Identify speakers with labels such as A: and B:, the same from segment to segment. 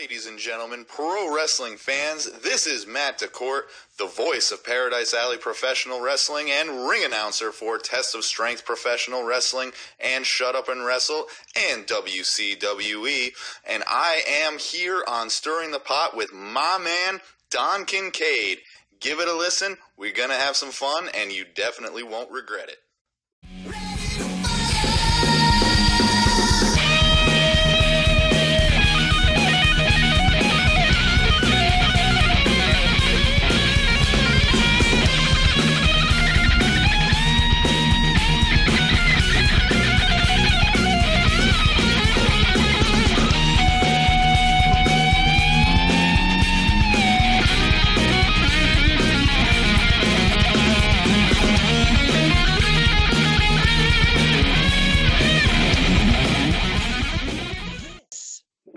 A: Ladies and gentlemen, pro wrestling fans, this is Matt DaCorte, the voice of Paradise Alley Professional Wrestling and ring announcer for Test of Strength Professional Wrestling and Shut Up and Wrestle and WCWE. And I am here on Stirring the Pot with my man, Don Kincaid. Give it a listen. We're going to have some fun, and you definitely won't regret it.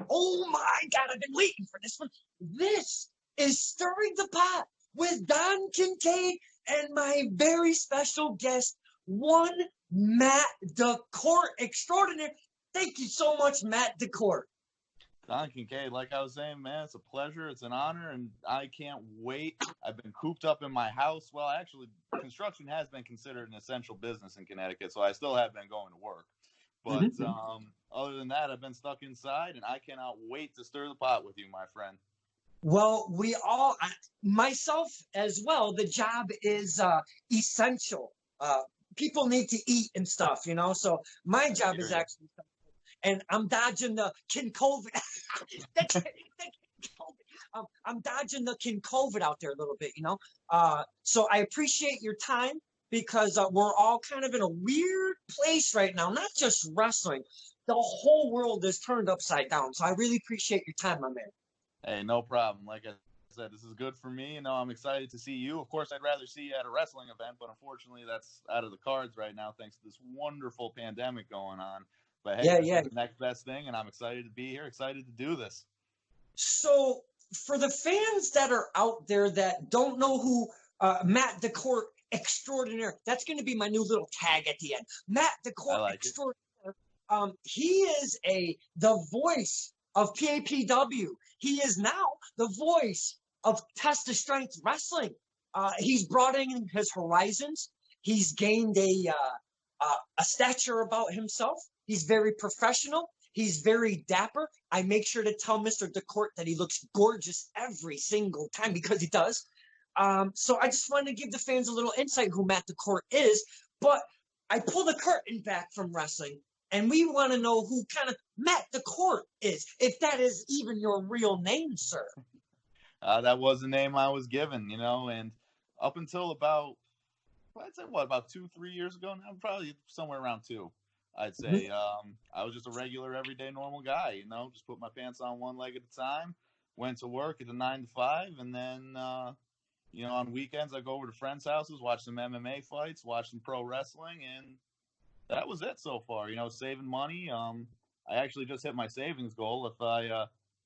B: Oh my God, I've been waiting for this one. This is Stirring the Pot with Don Kincaid and my very special guest, one Matt DaCorte extraordinaire. Thank you so much, Matt DaCorte.
C: Don Kincaid, like I was saying, man, it's a pleasure. It's an honor, and I can't wait. I've been cooped up in my house. Well, actually, construction has been considered an essential business in Connecticut, so I still have been going to work. But other than that, I've been stuck inside, and I cannot wait to stir the pot with you, my friend.
B: Well, we all, myself as well, the job is essential. People need to eat and stuff, you know, so my job is actually essential. And I'm dodging the Kincaid. I'm dodging the Kincaid out there a little bit, you know. So I appreciate your time because we're all kind of in a weird place right now. Not just wrestling, the whole world is turned upside down. So I really appreciate your time, my man.
C: Hey, no problem. Like I said, this is good for me. You know, I'm excited to see you. Of course, I'd rather see you at a wrestling event, but unfortunately, that's out of the cards right now thanks to this wonderful pandemic going on. But hey, this is the next best thing, and I'm excited to be here, excited to do this.
B: So for the fans that are out there that don't know who Matt DaCorte extraordinaire, that's going to be my new little tag at the end. Matt DaCorte extraordinaire. He is the voice of PAPW. He is now the voice of Test of Strength Wrestling. He's broadening his horizons. He's gained a stature about himself. He's very professional. He's very dapper. I make sure to tell Mr. DaCorte that he looks gorgeous every single time because he does. So I just wanted to give the fans a little insight who Matt DaCorte is. But I pull the curtain back from wrestling, and we want to know who kind of Matt DaCorte is, if that is even your real name, sir.
C: That was the name I was given, you know, and up until about 2-3 years ago now, probably somewhere around 2. I'd say I was just a regular, everyday, normal guy, you know, just put my pants on one leg at a time, went to work at the 9 to 5, and then, you know, on weekends I go over to friends' houses, watch some MMA fights, watch some pro wrestling, and that was it so far, you know, saving money. I actually just hit my savings goal. If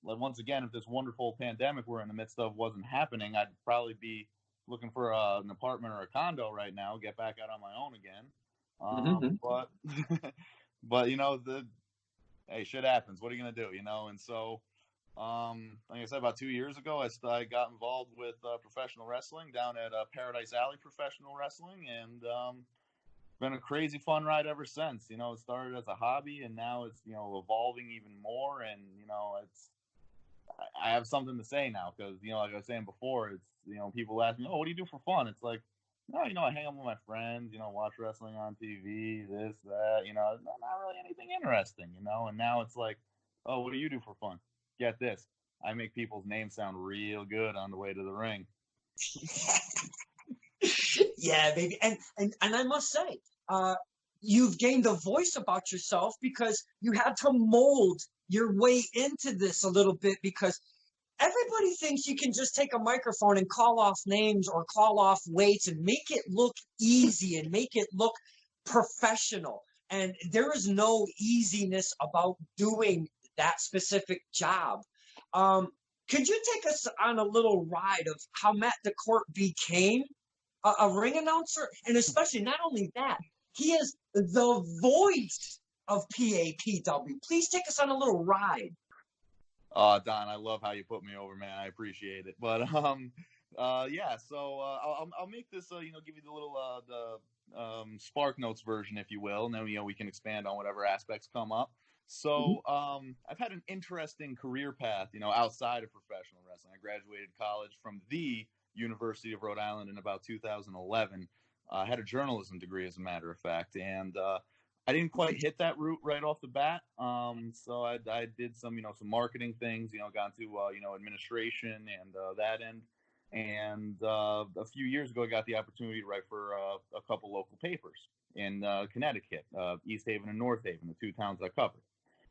C: once again, if this wonderful pandemic we're in the midst of wasn't happening, I'd probably be looking for an apartment or a condo right now, get back out on my own again. But you know, hey, shit happens. What are you gonna do? You know, and so, like I said, about 2 years ago, I got involved with professional wrestling down at Paradise Alley Professional Wrestling, and been a crazy fun ride ever since. You know, it started as a hobby, and now it's, you know, evolving even more. And you know, I have something to say now because, you know, like I was saying before, it's, you know, people ask me, oh, what do you do for fun? It's like, no, you know, I hang out with my friends, you know, watch wrestling on TV, this, that, you know, not really anything interesting, you know. And now it's like, oh, what do you do for fun? Get this. I make people's names sound real good on the way to the ring.
B: Yeah, baby. And I must say, you've gained a voice about yourself because you had to mold your way into this a little bit because everybody thinks you can just take a microphone and call off names or call off weights and make it look easy and make it look professional. And there is no easiness about doing that specific job. Could you take us on a little ride of how Matt DaCorte became a ring announcer? And especially not only that, he is the voice of PAPW. Please take us on a little ride.
C: Don, I love how you put me over, man. I appreciate it. But yeah. So I'll make this, give you the little Spark Notes version, if you will, and then we can expand on whatever aspects come up. So I've had an interesting career path, outside of professional wrestling. I graduated college from the University of Rhode Island in about 2011. I had a journalism degree, as a matter of fact, and I didn't quite hit that route right off the bat. So I did some, some marketing things, got into, administration and that end. And a few years ago, I got the opportunity to write for a couple local papers in Connecticut, East Haven and North Haven, the two towns I cover.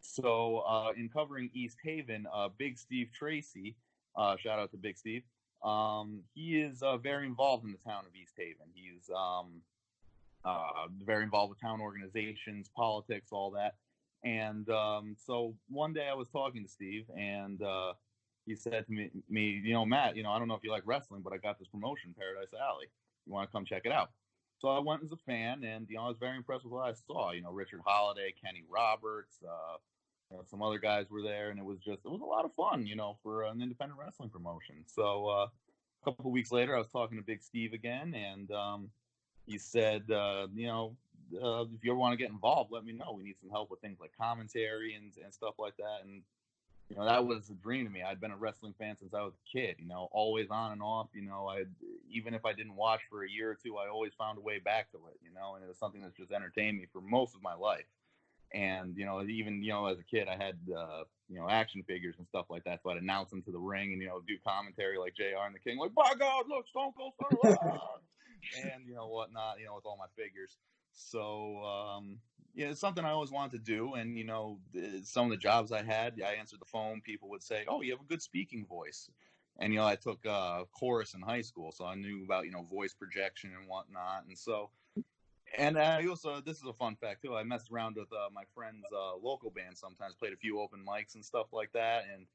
C: So in covering East Haven, Big Steve Tracy, shout out to Big Steve, he is very involved in the town of East Haven. He's very involved with town organizations, politics, all that. And so one day I was talking to Steve, and he said to me, Matt, I don't know if you like wrestling, but I got this promotion, Paradise Alley. You want to come check it out? So I went as a fan, and I was very impressed with what I saw. Richard Holiday, Kenny Roberts, some other guys were there, and it was a lot of fun, for an independent wrestling promotion. So a couple of weeks later, I was talking to Big Steve again, and he said, if you ever want to get involved, let me know. We need some help with things like commentary and stuff like that. And, that was a dream to me. I'd been a wrestling fan since I was a kid, always on and off. Even if I didn't watch for a year or two, I always found a way back to it, and it was something that's just entertained me for most of my life. And, even, as a kid, I had, action figures and stuff like that. So I'd announce them to the ring and, do commentary like JR and the King, like, by God, look, Stone Cold Stunner, and, whatnot, with all my figures. So, it's something I always wanted to do. And, some of the jobs I had, I answered the phone. People would say, oh, you have a good speaking voice. And, I took chorus in high school. So I knew about, voice projection and whatnot. And so, and I also, this is a fun fact too, I messed around with my friend's local band sometimes, played a few open mics and stuff like that, and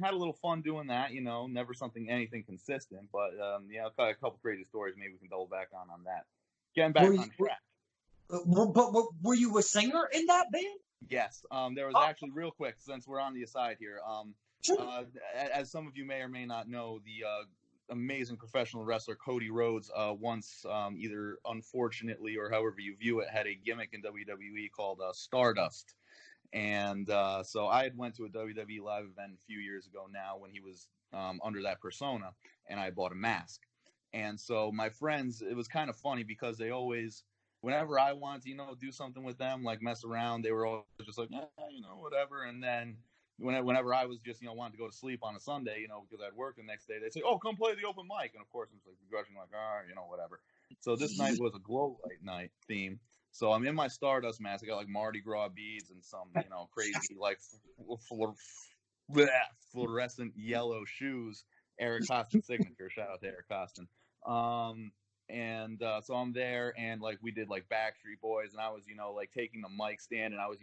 C: had a little fun doing that, never anything consistent, but a couple crazy stories maybe we can double back on that. Getting back on track.
B: But were you a singer in that band?
C: Yes. There was actually, real quick, since we're on the aside here, as some of you may or may not know, the amazing professional wrestler Cody Rhodes once, either unfortunately or however you view it, had a gimmick in WWE called Stardust. And so I had went to a WWE live event a few years ago now when he was under that persona, and I bought a mask. And so my friends, it was kind of funny because they always, whenever I wanted to, do something with them, like mess around, they were always just like, whatever. And then whenever I was just, wanted to go to sleep on a Sunday, because I'd work the next day, they'd say, oh, come play the open mic. And of course, I'm just like begrudging, like, whatever. So this night was a glow light night theme. So I'm in my Stardust mask. I got like Mardi Gras beads and some, crazy, like fluorescent yellow shoes. Eric Costin's signature. Shout out to Eric Costin. And so I'm there, and like we did like Backstreet Boys, and I was, like taking the mic stand, and I was,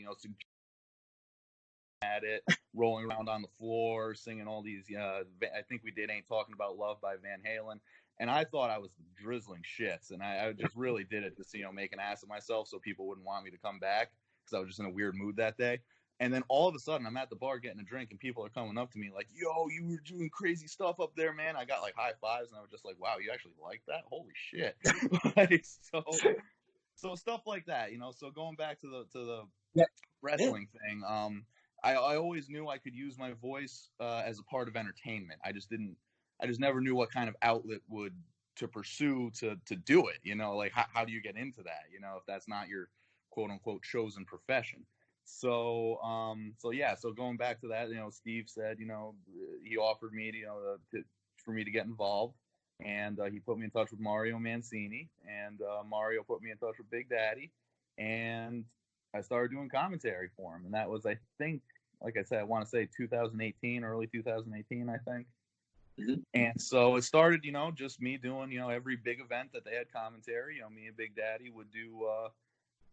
C: at it, rolling around on the floor, singing all these, I think we did Ain't Talking About Love by Van Halen. And I thought I was drizzling shits, and I just really did it to, make an ass of myself so people wouldn't want me to come back, because I was just in a weird mood that day. And then all of a sudden, I'm at the bar getting a drink, and people are coming up to me like, yo, you were doing crazy stuff up there, man. I got like high fives, and I was just like, wow, you actually like that? Holy shit. Like, so stuff like that, So going back to the wrestling thing, I always knew I could use my voice as a part of entertainment. I just never knew what kind of outlet to pursue to do it. Like how do you get into that? If that's not your quote unquote chosen profession. So so going back to that, Steve said, he offered me, for me to get involved, and he put me in touch with Mario Mancini, and Mario put me in touch with Big Daddy, and I started doing commentary for him. And that was, I think, like I said, I want to say 2018, early 2018, I think. Mm-hmm. And so it started, just me doing, every big event that they had commentary. Me and Big Daddy would do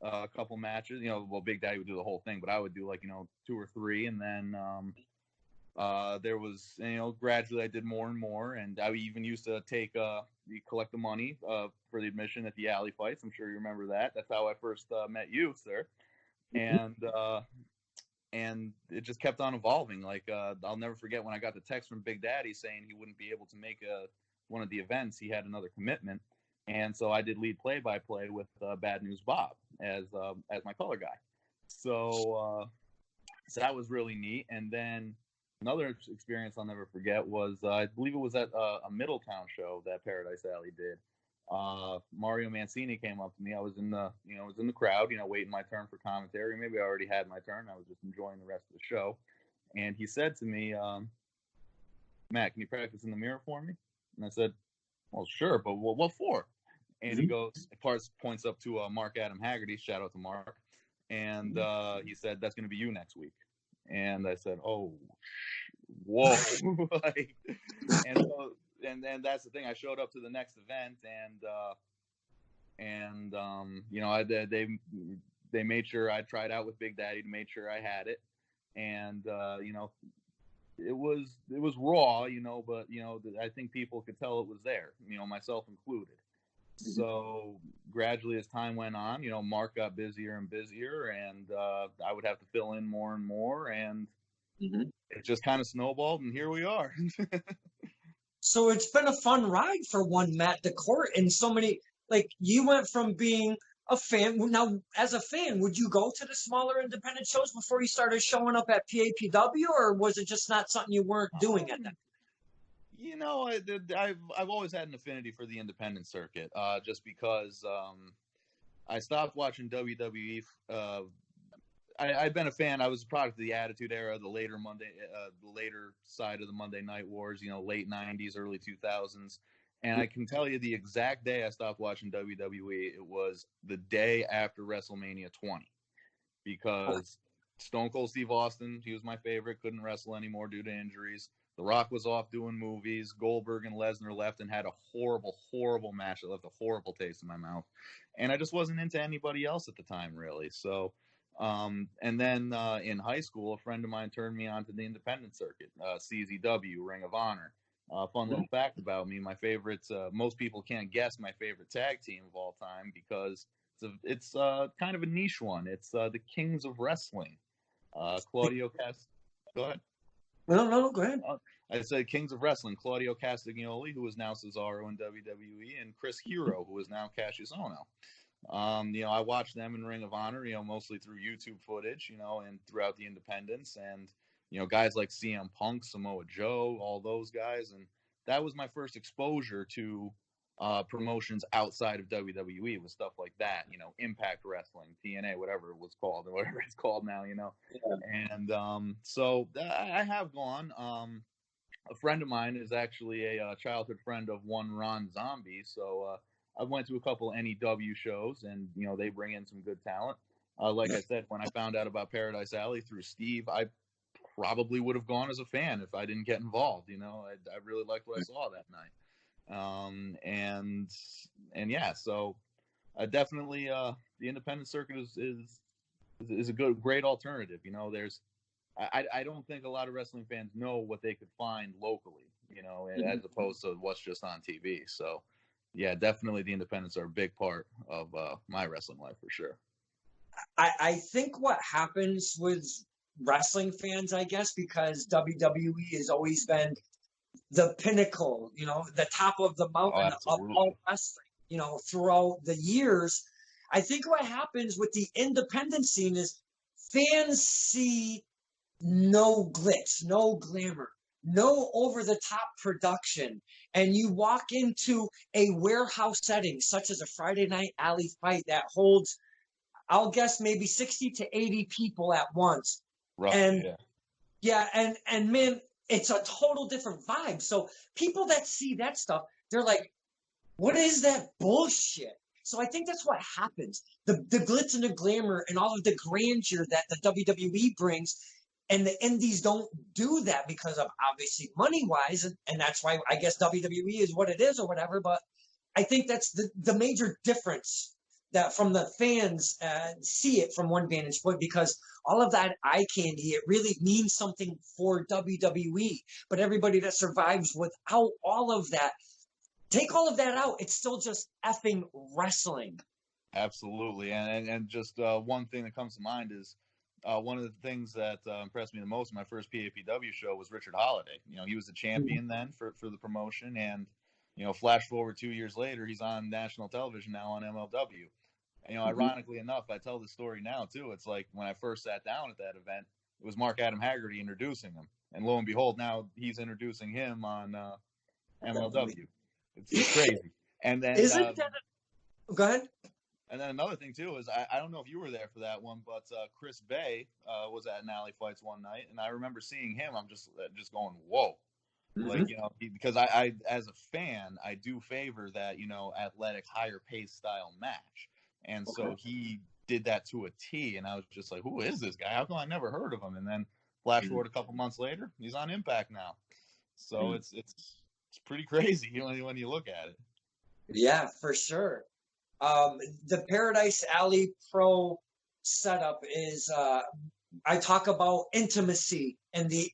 C: a couple matches. Big Daddy would do the whole thing, but I would do like, 2 or 3. And then there was, gradually I did more and more. And I even used to collect the money for the admission at the alley fights. I'm sure you remember that. That's how I first met you, sir. And and it just kept on evolving. Like, I'll never forget when I got the text from Big Daddy saying he wouldn't be able to make one of the events. He had another commitment, and so I did lead play-by-play with Bad News Bob as my color guy. So that was really neat. And then another experience I'll never forget was I believe it was at a Middletown show that Paradise Alley did. Mario Mancini came up to me. I was in the crowd, waiting my turn for commentary. Maybe I already had my turn. I was just enjoying the rest of the show. And he said to me, Matt, can you practice in the mirror for me? And I said, well, sure, but what for? And he goes, points up to Mark Adam Haggerty. Shout out to Mark. And he said, that's going to be you next week. And I said, oh, whoa. And that's the thing. I showed up to the next event, and they made sure I tried out with Big Daddy to make sure I had it, and it was raw, but I think people could tell it was there, myself included. So gradually, as time went on, Mark got busier and busier, and I would have to fill in more and more, and it just kind of snowballed, and here we are.
B: So it's been a fun ride for one Matt DaCorte, and so many, like, you went from being a fan. Now, as a fan, would you go to the smaller independent shows before you started showing up at PAPW, or was it just not something you weren't doing at that?
C: I've always had an affinity for the independent circuit, just because I stopped watching WWE. I've been a fan. I was a product of the Attitude Era, the later side of the Monday Night Wars, late 90s, early 2000s. And I can tell you the exact day I stopped watching WWE, it was the day after WrestleMania 20. Because Stone Cold Steve Austin, he was my favorite, couldn't wrestle anymore due to injuries. The Rock was off doing movies. Goldberg and Lesnar left and had a horrible, horrible match that left a horrible taste in my mouth. And I just wasn't into anybody else at the time, really. So, and then in high school, a friend of mine turned me on to the independent circuit, CZW, Ring of Honor. Fun little fact about me, my favorites, most people can't guess my favorite tag team of all time because it's kind of a niche one. It's the Kings of Wrestling. Claudio Go ahead.
B: No, go ahead.
C: I said Kings of Wrestling, Claudio Castagnoli, who is now Cesaro in WWE, and Chris Hero, who is now Cassius Ohno. I watched them in Ring of Honor, mostly through YouTube footage, and throughout the independents, and, guys like CM Punk, Samoa Joe, all those guys. And that was my first exposure to promotions outside of WWE with stuff like that, Impact Wrestling, TNA, whatever it was called, or whatever it's called now, Yeah. And so I have gone. A friend of mine is actually a childhood friend of one Ron Zombie, so I went to a couple NEW shows, and they bring in some good talent. Like I said, when I found out about Paradise Alley through Steve, I probably would have gone as a fan if I didn't get involved. I really liked what I saw that night. And yeah, so definitely the independent circuit is a great alternative. I don't think a lot of wrestling fans know what they could find locally, as opposed to what's just on TV. So yeah, definitely the independents are a big part of my wrestling life for sure.
B: I think what happens with wrestling fans, I guess, because WWE has always been the pinnacle, the top of the mountain of all wrestling, throughout the years. I think what happens with the independent scene is fans see no glitz, no glamour, no over-the-top production, and you walk into a warehouse setting, such as a Friday Night Alley fight that holds, I'll guess, maybe 60 to 80 people at once.
C: Roughly,
B: and yeah, and man, it's a total different vibe. So people that see that stuff, they're like, what is that bullshit? So I think that's what happens. The glitz and the glamour and all of the grandeur that the WWE brings, and the indies don't do that because of, obviously, money-wise, and that's why I guess WWE is what it is or whatever. But I think that's the major difference that from the fans see it from one vantage point, because all of that eye candy, it really means something for WWE. But everybody that survives without all of that, take all of that out, it's still just effing wrestling.
C: Absolutely. And just one thing that comes to mind is one of the things that impressed me the most in my first PAPW show was Richard Holiday. You know, he was the champion then for the promotion, and you know, flash forward 2 years later, he's on national television now on MLW. And, you know, ironically enough, I tell the story now too. It's like when I first sat down at that event, it was Mark Adam Haggerty introducing him, and lo and behold, now he's introducing him on MLW. It's crazy. And then
B: isn't that? Go ahead.
C: And then another thing too is I don't know if you were there for that one, but Chris Bay was at Alley Fights one night, and I remember seeing him. I'm just going, whoa, like, you know, because I as a fan, I do favor that, you know, athletic, higher pace style match, and so he did that to a T, and I was just like, who is this guy? How come I never heard of him? And then flash forward a couple months later, he's on Impact now, so it's pretty crazy when you look at it.
B: Yeah, for sure. The Paradise Alley Pro setup is I talk about intimacy in the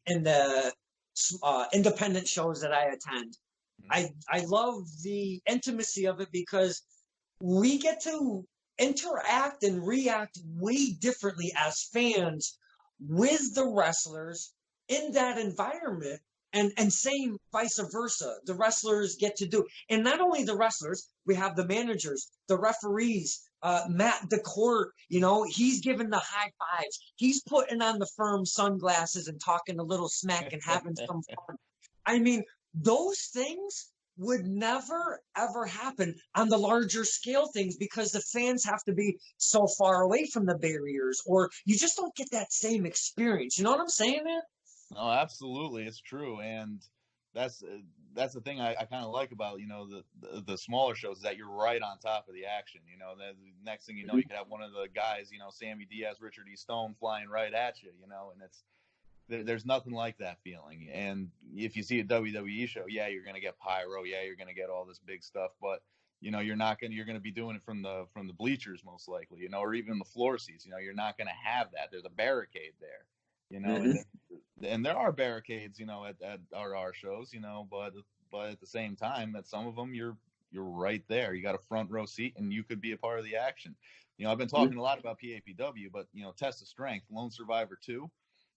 B: independent shows that I attend. I love the intimacy of it because we get to interact and react way differently as fans with the wrestlers in that environment. And same vice versa. The wrestlers get to do, and not only the wrestlers, we have the managers, the referees, Matt DaCorte, you know, he's giving the high fives. He's putting on the firm sunglasses and talking a little smack and having some fun. I mean, those things would never, ever happen on the larger scale things because the fans have to be so far away from the barriers, or you just don't get that same experience. You know what I'm saying, man?
C: No, absolutely, it's true, and that's the thing I kind of like about, you know, the smaller shows, is that you're right on top of the action. You know, the next thing you know, you could have one of the guys, you know, Sammy Diaz, Richard E. Stone, flying right at you. You know, and there's nothing like that feeling. And if you see a WWE show, yeah, you're gonna get pyro, yeah, you're gonna get all this big stuff, but you know, you're gonna be doing it from the bleachers most likely, you know, or even the floor seats. You know, you're not gonna have that. There's a barricade there. You know, and there are barricades, you know, at our shows, you know, but at the same time, at some of them, you're right there. You got a front row seat, and you could be a part of the action. You know, I've been talking a lot about PAPW, but you know, Test of Strength, Lone Survivor 2,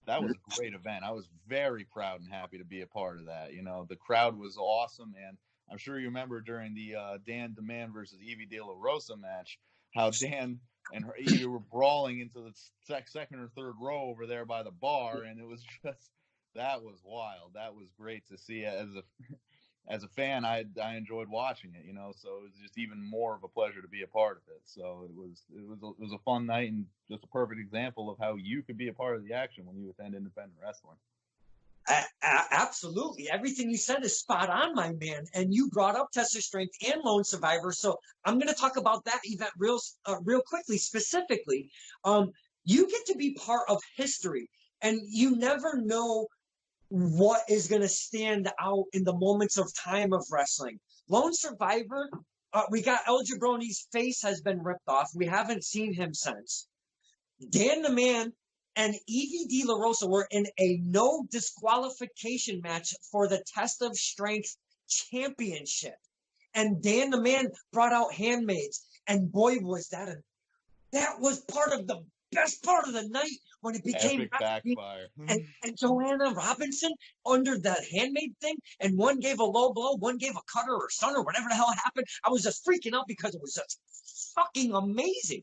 C: that was a great event. I was very proud and happy to be a part of that. You know, the crowd was awesome, and I'm sure you remember during the Dan DeMann versus Evie De La Rosa match, how Dan and Evie were brawling into the second or third row over there by the bar, and it was just, that was wild. That was great to see. As a fan, I enjoyed watching it, you know, so it was just even more of a pleasure to be a part of it. So it was a fun night, and just a perfect example of how you could be a part of the action when you attend independent wrestling.
B: Absolutely. Everything you said is spot on, my man. And you brought up Test of Strength and Lone Survivor. So I'm going to talk about that event real quickly, specifically. You get to be part of history, and you never know what is going to stand out in the moments of time of wrestling. Lone Survivor, we got El Jabroni's face has been ripped off. We haven't seen him since. Dan the Man and Evie De La Rosa were in a no disqualification match for the Test of Strength championship. And Dan the Man brought out handmaids. And boy, was that was part of the best part of the night when it became
C: epic backfire.
B: And Joanna Robinson under that handmaid thing, and one gave a low blow, one gave a cutter or stunner, whatever the hell happened. I was just freaking out because it was just fucking amazing.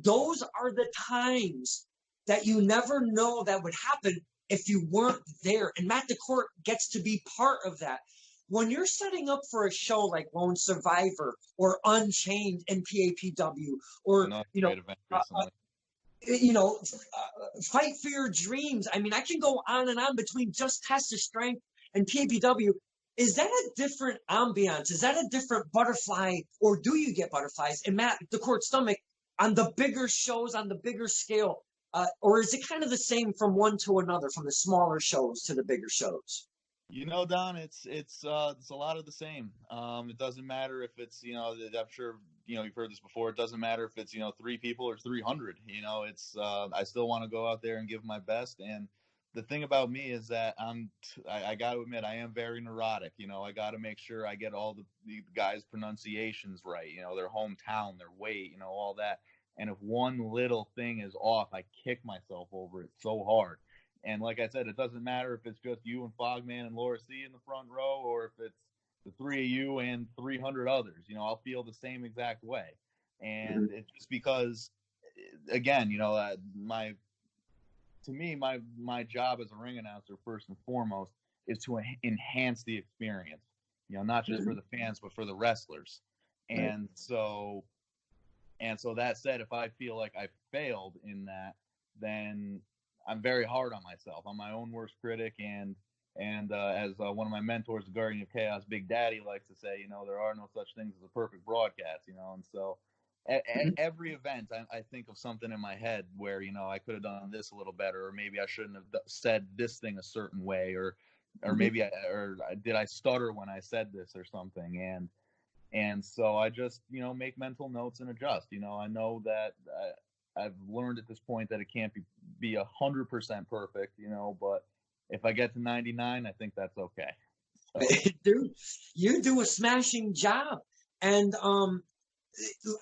B: Those are the times that you never know that would happen if you weren't there. And Matt DaCorte gets to be part of that. When you're setting up for a show like Lone Survivor or Unchained in PAPW, or Fight for Your Dreams. I mean, I can go on and on between just Test of Strength and PAPW. Is that a different ambiance? Is that a different butterfly, or do you get butterflies in Matt DaCorte's stomach on the bigger shows, on the bigger scale? Or is it kind of the same from one to another, from the smaller shows to the bigger shows?
C: You know, Don, it's a lot of the same. It doesn't matter if it's, you know, I'm sure, you know, you've heard this before. It doesn't matter if it's, you know, 3 people or 300. You know, it's I still want to go out there and give my best. And the thing about me is that I got to admit, I am very neurotic. You know, I got to make sure I get all the guys' pronunciations right. You know, their hometown, their weight, you know, all that. And if one little thing is off, I kick myself over it so hard. And like I said, it doesn't matter if it's just you and Fogman and Laura C in the front row, or if it's the three of you and 300 others. You know, I'll feel the same exact way. And it's just because, again, you know, to me, my job as a ring announcer, first and foremost, is to enhance the experience. You know, not just for the fans, but for the wrestlers. And so that said, if I feel like I failed in that, then I'm very hard on myself. I'm my own worst critic, and as one of my mentors, the Guardian of Chaos, Big Daddy, likes to say, you know, there are no such things as a perfect broadcast, you know. And so at every event, I think of something in my head where, you know, I could have done this a little better, or maybe I shouldn't have said this thing a certain way, or maybe did I stutter when I said this or something. And so I just, you know, make mental notes and adjust. You know, I know that I've learned at this point that it can't be 100% perfect, you know, but if I get to 99, I think that's okay. So.
B: Dude, you do a smashing job. And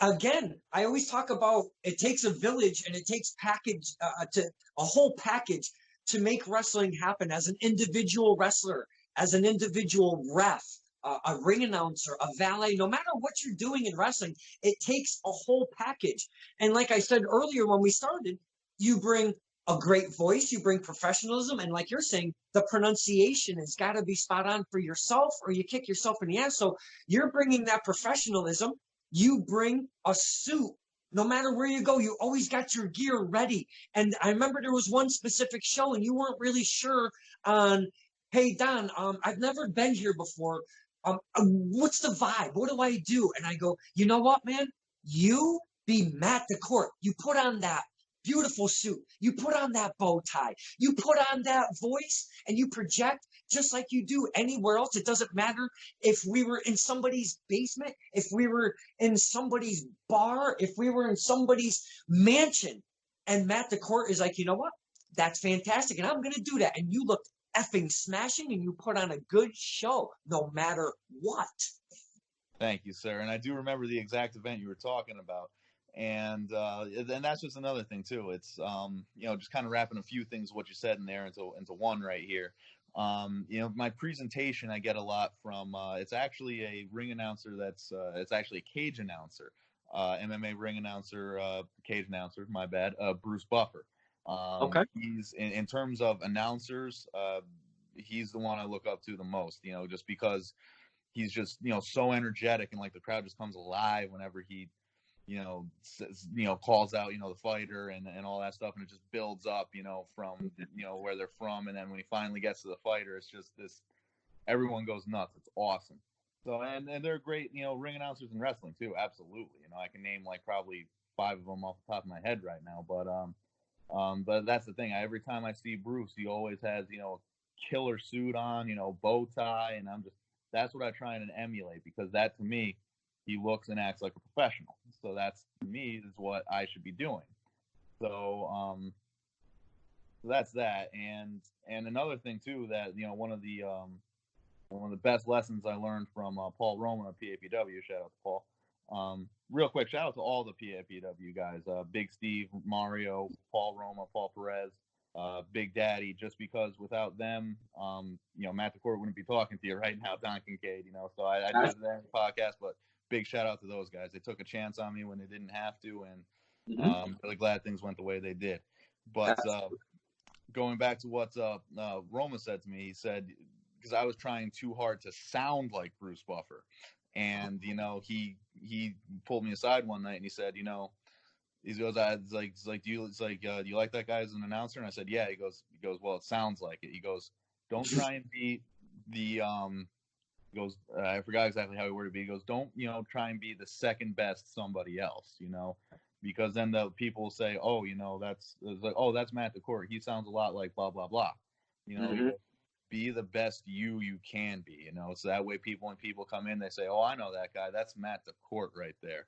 B: again, I always talk about it takes a village, and it takes a whole package to make wrestling happen. As an individual wrestler, as an individual ref, a ring announcer, a valet, no matter what you're doing in wrestling, it takes a whole package. And like I said earlier when we started, you bring a great voice, you bring professionalism, and like you're saying, the pronunciation has got to be spot on for yourself, or you kick yourself in the ass. So you're bringing that professionalism. You bring a suit. No matter where you go, you always got your gear ready. And I remember there was one specific show, and you weren't really sure on, hey, Don, I've never been here before. What's the vibe? What do I do? And I go, you know what, man? You be Matt DaCorte. You put on that beautiful suit. You put on that bow tie. You put on that voice, and you project just like you do anywhere else. It doesn't matter if we were in somebody's basement, if we were in somebody's bar, if we were in somebody's mansion. And Matt DaCorte is like, you know what? That's fantastic. And I'm going to do that. And you looked effing smashing, and you put on a good show no matter what.
C: Thank you, sir. And I do remember the exact event you were talking about. And that's just another thing too. It's you know, just kind of wrapping a few things what you said in there into one right here. You know, my presentation I get a lot from it's actually a ring announcer that's it's actually a cage announcer, MMA ring announcer, cage announcer, my bad, Bruce Buffer.
B: Okay.
C: He's in terms of announcers, he's the one I look up to the most, you know, just because he's just, you know, so energetic, and like the crowd just comes alive whenever he, you know, calls out, you know, the fighter and all that stuff. And it just builds up, you know, from, you know, where they're from. And then when he finally gets to the fighter, it's just this, everyone goes nuts. It's awesome. So, and they're great, you know, ring announcers in wrestling too. Absolutely. You know, I can name like probably 5 of them off the top of my head right now, but that's the thing. Every time I see Bruce, he always has, you know, a killer suit on, you know, bow tie. And that's what I try and emulate, because that, to me, he looks and acts like a professional. So that's, to me, is what I should be doing. So that's that. And another thing too, that, you know, one of the best lessons I learned from Paul Roman of PAPW. Shout out to Paul. Real quick, shout out to all the PAPW guys, Big Steve, Mario, Paul Roma, Paul Perez, Big Daddy, just because without them, you know, Matt DaCorte wouldn't be talking to you right now, Don Kincaid, you know. So I did that podcast, but big shout out to those guys. They took a chance on me when they didn't have to, and really glad things went the way they did. But going back to what Roma said to me, he said, because I was trying too hard to sound like Bruce Buffer, and you know, he pulled me aside one night and he said, you know, he goes, do you like that guy as an announcer? And I said, yeah. He goes, well, it sounds like it. He goes, don't try and be the he goes, I forgot exactly how he worded it, but he goes, don't, you know, try and be the second best somebody else, you know, because then the people will say, oh, you know, that's Matt DaCorte. He sounds a lot like blah, blah, blah. You know, be the best you can be, you know, so that way when people come in, they say, oh, I know that guy. That's Matt DaCorte right there.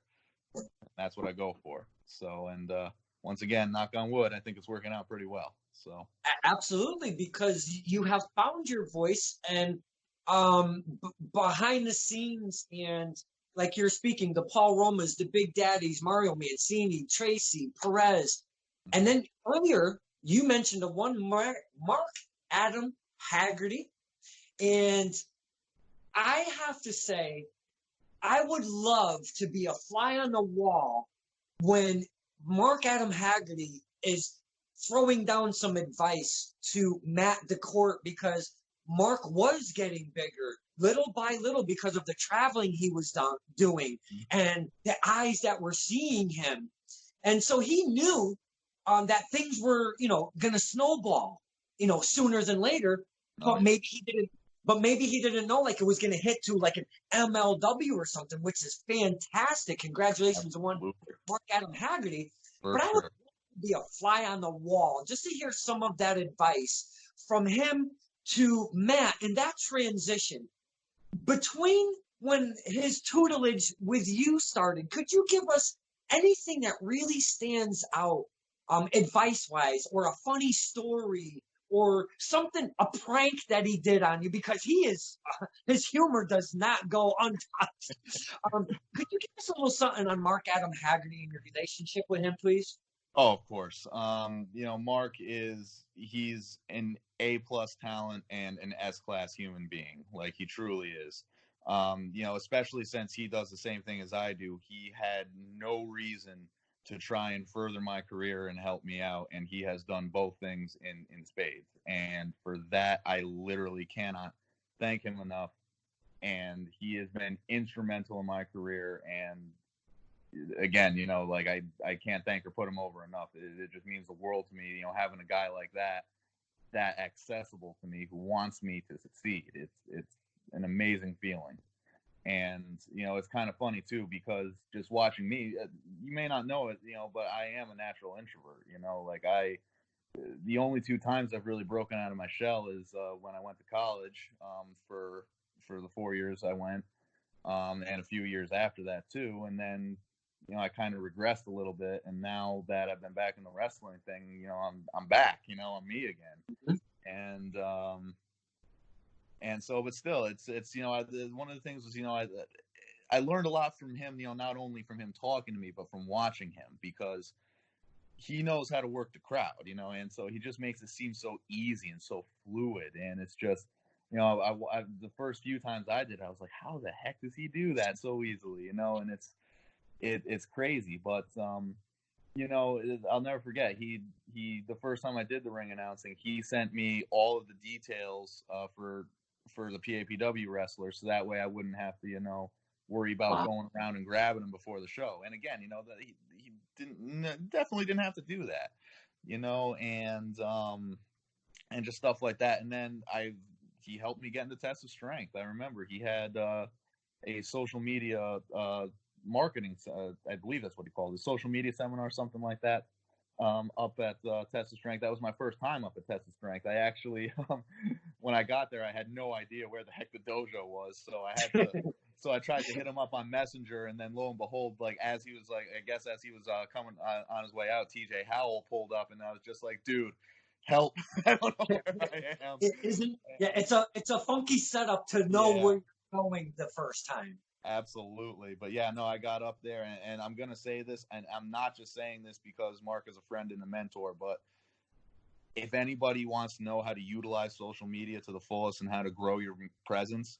C: And that's what I go for. So, and once again, knock on wood, I think it's working out pretty well. So
B: absolutely, because you have found your voice, and behind the scenes, and like you're speaking, the Paul Romas, the Big Daddies, Mario Mancini, Tracy, Perez. And then earlier, you mentioned the one Mark Adam Haggerty. And I have to say, I would love to be a fly on the wall when Mark Adam Haggerty is throwing down some advice to Matt DaCorte, because Mark was getting bigger little by little because of the traveling he was doing and the eyes that were seeing him. And so he knew that things were, going to snowball, sooner than later, but maybe he didn't know like it was going to hit to like an MLW or something, which is fantastic. Congratulations to one Mark Adam Haggerty. But I would be a fly on the wall just to hear some of that advice from him to Matt in that transition between when his tutelage with you started. Could you give us anything that really stands out advice-wise, or a funny story, or something, a prank that he did on you? Because his humor does not go untouched. Could you give us a little something on Mark Adam Haggerty and your relationship with him, please?
C: Oh, of course. Mark he's an A+ talent and an S-class human being. Like, he truly is. Especially since he does the same thing as I do. He had no reason to try and further my career and help me out, and he has done both things in spades. And for that, I literally cannot thank him enough. And he has been instrumental in my career. And again, I can't thank or put him over enough. It just means the world to me, having a guy like that accessible to me, who wants me to succeed. It's an amazing feeling. And, it's kind of funny too, because just watching me, you may not know it, but I am a natural introvert. The only 2 times I've really broken out of my shell is when I went to college for the 4 years I went, and a few years after that too. And then, I kind of regressed a little bit, and now that I've been back in the wrestling thing, I'm back. I'm me again. And so, but still, it's one of the things was, I learned a lot from him. Not only from him talking to me, but from watching him, because he knows how to work the crowd. And so he just makes it seem so easy and so fluid. And it's just, I the first few times I did, I was like, how the heck does he do that so easily? And it's crazy. But I'll never forget, he the first time I did the ring announcing, he sent me all of the details for the PAPW wrestlers, so that way I wouldn't have to worry about going around and grabbing them before the show. And again, that he definitely didn't have to do that, and just stuff like that. And then he helped me get into Test of Strength. I remember he had a social media marketing, I believe that's what he called it, a social media seminar, something like that, up at Test of Strength. That was my first time up at Test of Strength. I actually, when I got there, I had no idea where the heck the dojo was, so I tried to hit him up on Messenger, and then lo and behold, as he was coming on his way out, TJ Howell pulled up, and I was just like, dude, help. I don't know where I am.
B: It's a funky setup to know where you're going the first time.
C: Absolutely. But yeah, no, I got up there, and I'm going to say this, and I'm not just saying this because Mark is a friend and a mentor, but if anybody wants to know how to utilize social media to the fullest and how to grow your presence,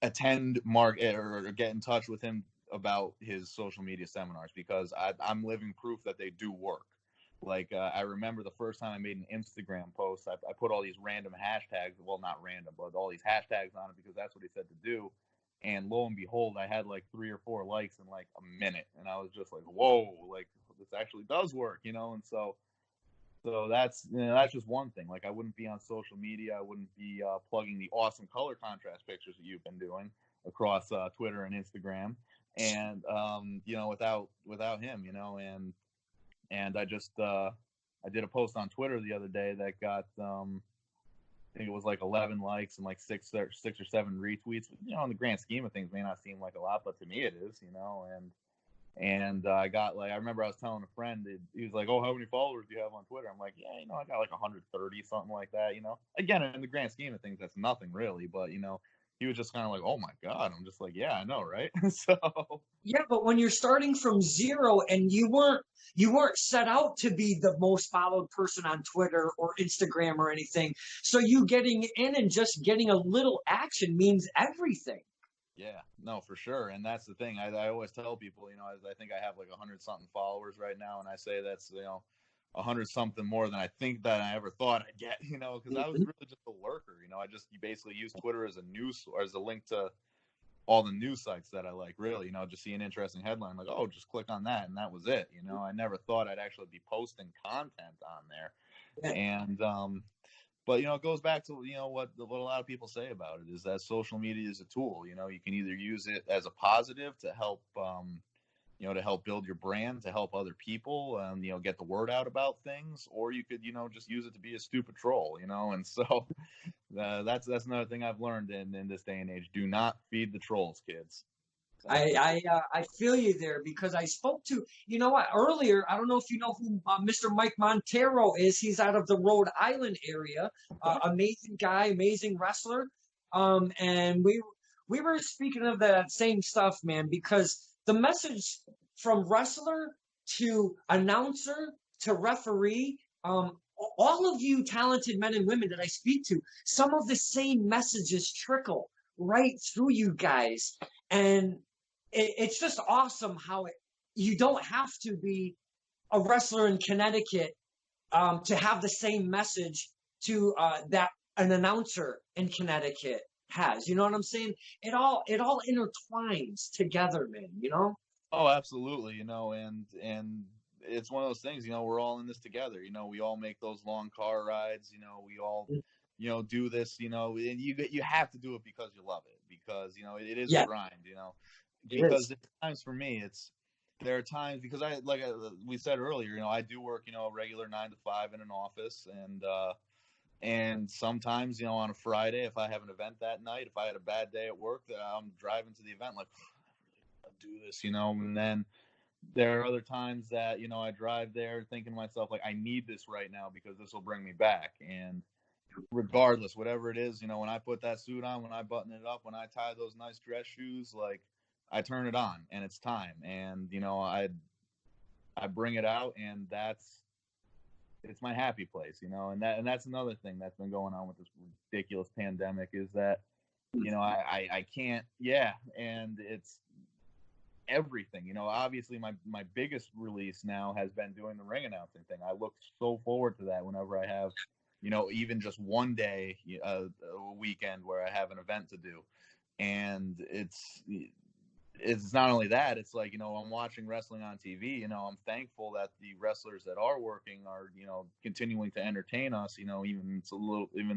C: attend Mark or get in touch with him about his social media seminars, because I'm living proof that they do work. I remember the first time I made an Instagram post, I put all these random hashtags, well, not random, but all these hashtags on it because that's what he said to do. And lo and behold, I had 3 or 4 likes in a minute. And I was just like, whoa, this actually does work, And so that's, that's just one thing. I wouldn't be on social media. I wouldn't be plugging the awesome color contrast pictures that you've been doing across Twitter and Instagram. And, without him, and I just, I did a post on Twitter the other day that got, I think it was 11 likes and 6 or 7 retweets. In the grand scheme of things, may not seem like a lot, but to me it is, And I got I remember I was telling a friend, he was like, "Oh, how many followers do you have on Twitter?" I'm like, "Yeah, I got 130, something like that." Again, in the grand scheme of things, that's nothing really, but he was just kind of like, oh my God. I'm just like, yeah, I know, right? So
B: yeah, but when you're starting from zero and you weren't set out to be the most followed person on Twitter or Instagram or anything, so you getting in and just getting a little action means everything.
C: yeah, no, for sure. And that's the thing. I always tell people, you know, I think I have like 100 something followers right now, and I say that's, you know, 100 something more than I think that I ever thought I'd get, you know, because I was
B: Mhm.
C: really just a lurker, you know. I just basically use Twitter as a news or as a link to all the news sites that I like, really, you know, just see an interesting headline, like, oh, just click on that, and that was it, you know. I never thought I'd actually be posting content on there,
B: Yeah.
C: and but you know, it goes back to, you know, what a lot of people say about it is that social media is a tool. You know, you can either use it as a positive to help, you know, to help build your brand, to help other people, you know, get the word out about things, or you could, you know, just use it to be a stupid troll, you know. And so that's another thing I've learned in this day and age. Do not feed the trolls, kids.
B: I feel you there because I spoke to, you know what, earlier. I don't know if you know who Mr. Mike Montero is. He's out of the Rhode Island area. Amazing guy, amazing wrestler. And we were speaking of that same stuff, man, because the message from wrestler to announcer to referee, all of you talented men and women that I speak to, some of the same messages trickle right through you guys. And it's just awesome how you don't have to be a wrestler in Connecticut to have the same message to that an announcer in Connecticut has. You know what I'm saying? It all intertwines together, man. You know?
C: Oh, absolutely. You know, and it's one of those things. You know, we're all in this together. You know, we all make those long car rides. You know, we all, you know, do this. You know, and you have to do it because you love it, because you know it is a
B: Yeah,
C: grind. You know,
B: it
C: because
B: is.
C: there's times for me, there are times because we said earlier. You know, I do work, you know, a regular 9 to 5 in an office, and sometimes, you know, on a Friday, if I have an event that night, if I had a bad day at work, I'm driving to the event like, I'll do this, you know. And then there are other times that, you know, I drive there thinking to myself, like, I need this right now because this will bring me back. And regardless, whatever it is, you know, when I put that suit on, when I button it up, when I tie those nice dress shoes, like, I turn it on and it's time. And, you know, I bring it out, and it's my happy place, you know. And that's another thing that's been going on with this ridiculous pandemic is that, you know, I can't, yeah. And it's everything, you know. Obviously my biggest release now has been doing the ring announcing thing. I look so forward to that whenever I have, you know, even just one day, a weekend where I have an event to do. And it's not only that, it's like, you know, I'm watching wrestling on TV, you know, I'm thankful that the wrestlers that are working are, you know, continuing to entertain us, you know, even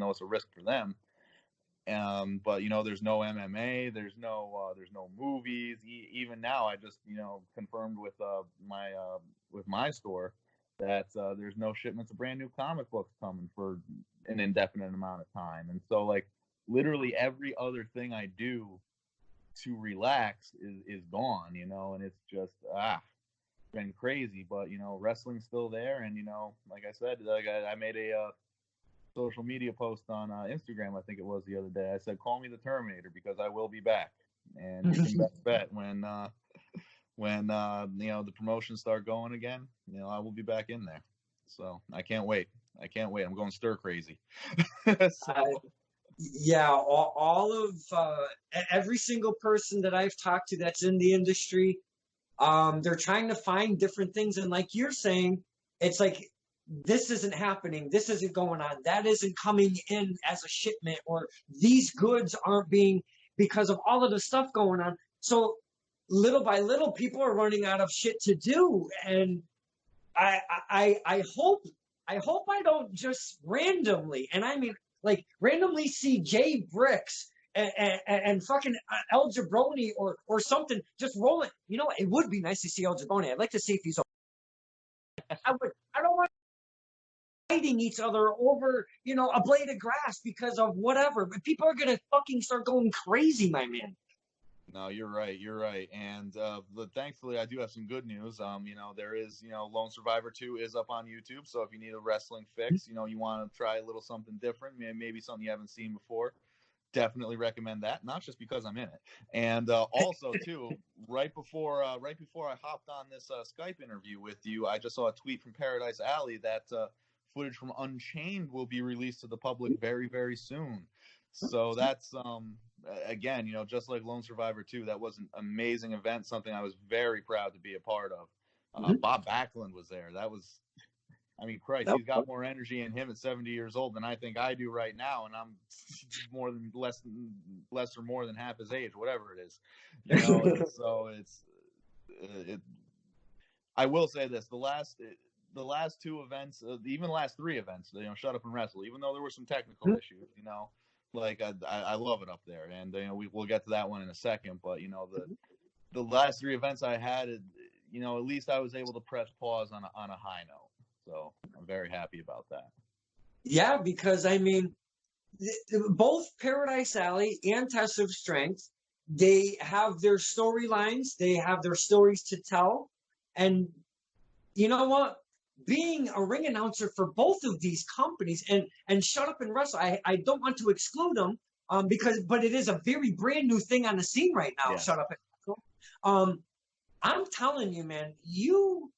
C: though it's a risk for them. But you know, there's no MMA, there's no movies. Even now, I just, you know, confirmed with my store that there's no shipments of brand new comic books coming for an indefinite amount of time. And so, like, literally every other thing I do to relax is gone, you know. And it's just been crazy. But you know, wrestling's still there, and you know, like I said, like I made a social media post on Instagram, I think it was the other day. I said, "Call me the Terminator because I will be back." And you can bet when you know, the promotions start going again, you know, I will be back in there. So I can't wait. I can't wait. I'm going stir crazy. So
B: Yeah, all of every single person that I've talked to that's in the industry, they're trying to find different things. And like you're saying, it's like this isn't happening, this isn't going on, that isn't coming in as a shipment, or these goods aren't being, because of all of the stuff going on. So little by little, people are running out of shit to do. And I hope I don't just randomly, and I mean like randomly, see Jay Bricks and fucking El Jabroni or something just rolling. You know, it would be nice to see El Jabroni. I'd like to see if he's. I don't want fighting each other over, you know, a blade of grass because of whatever. But people are gonna fucking start going crazy, my man.
C: no, you're right. You're right. And but thankfully, I do have some good news. You know, there is, you know, Lone Survivor 2 is up on YouTube. So if you need a wrestling fix, you know, you want to try a little something different, maybe something you haven't seen before, definitely recommend that, not just because I'm in it. And also, too, right before I hopped on this Skype interview with you, I just saw a tweet from Paradise Alley that footage from Unchained will be released to the public very, very soon. So that's, again, just like Lone Survivor 2, that was an amazing event, something I was very proud to be a part of. Bob Backlund was there. That was... I mean, Christ, he's got more energy in him at 70 years old than I think I do right now, and I'm less or more than half his age, whatever it is. So I will say this: the last two events, even the last three events, Shut Up and Wrestle, even though there were some technical issues, like I love it up there, and we'll get to that one in a second. But the last three events I had, at least I was able to press pause on a high note. So I'm very happy about that.
B: Yeah, because I mean, both Paradise Alley and Test of Strength, they have their storylines, they have their stories to tell. And you know what? Being a ring announcer for both of these companies and Shut Up and Wrestle, I don't want to exclude them but it is a very brand new thing on the scene right now, yes. Shut Up and Wrestle. I'm telling you, man, you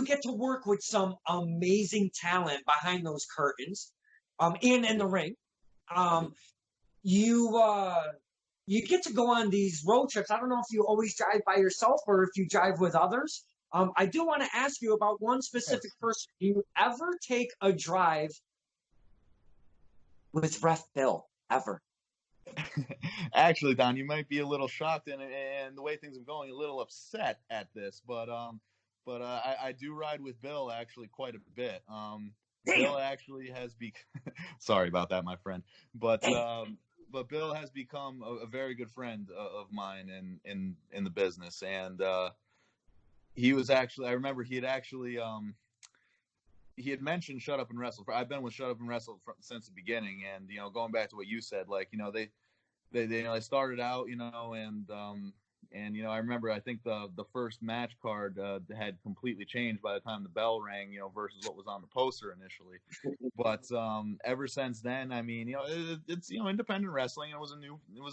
B: get to work with some amazing talent behind those curtains, and in the ring. You get to go on these road trips. I don't know if you always drive by yourself or if you drive with others. I do want to ask you about one specific person. Do you ever take a drive with Ref Bill, ever?
C: Actually, Don, you might be a little shocked and the way things are going, a little upset at this, but I do ride with Bill actually quite a bit. Bill actually has sorry about that, my friend, but Bill has become a very good friend of mine in the business, and he was actually, I remember he had mentioned Shut Up and Wrestle. I've been with Shut Up and Wrestle since the beginning, and going back to what you said, like they started out, and I remember I think the first match card had completely changed by the time the bell rang, versus what was on the poster initially. But ever since then, I mean, it's independent wrestling. It was a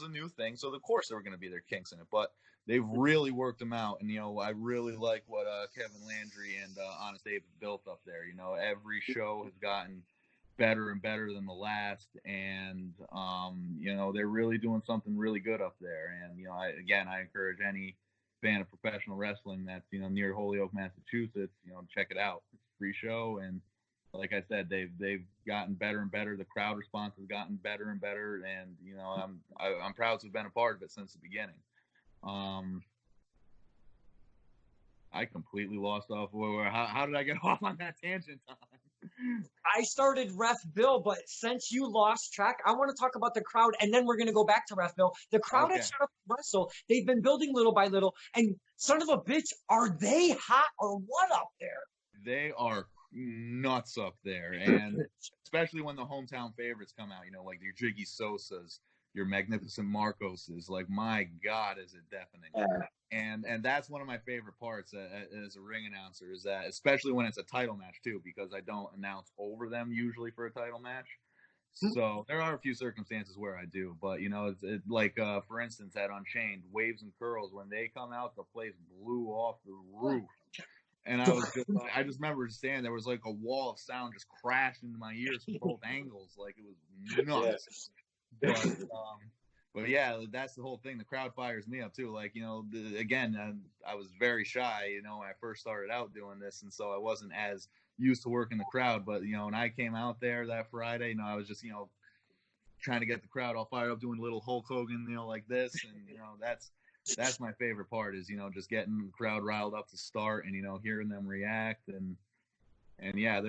C: new thing, so of course there were going to be their kinks in it, but they've really worked them out. And I really like what Kevin Landry and Honest Abe built up there. Every show has gotten better and better than the last, and they're really doing something really good up there. And I encourage any fan of professional wrestling that's near Holyoke, Massachusetts, check it out. It's a free show, and like I said, they've gotten better and better. The crowd response has gotten better and better, and I'm proud to have been a part of it since the beginning. I completely lost off. How did I get off on that tangent, Tom?
B: I started Ref Bill, but since you lost track, I want to talk about the crowd, and then we're going to go back to Ref Bill. The crowd at Shut Up and Wrestle, they've been building little by little, and son of a bitch, are they hot or what up there?
C: They are nuts up there, and especially when the hometown favorites come out, like your Jiggy Sosas, your Magnificent Marcoses, like, my God, is it deafening. Yeah. And that's one of my favorite parts as a ring announcer, is that, especially when it's a title match too, because I don't announce over them usually for a title match. So there are a few circumstances where I do, but like for instance at Unchained, Waves and Curls, when they come out, the place blew off the roof. And I just remember standing there, was like a wall of sound just crashed into my ears from both angles, like it was nuts. Yes. But yeah, that's the whole thing. The crowd fires me up too. Like, I was very shy, when I first started out doing this, and so I wasn't as used to working the crowd. But when I came out there that Friday, I was just trying to get the crowd all fired up, doing a little Hulk Hogan, like this, and that's my favorite part, is just getting the crowd riled up to start, and hearing them react, and yeah,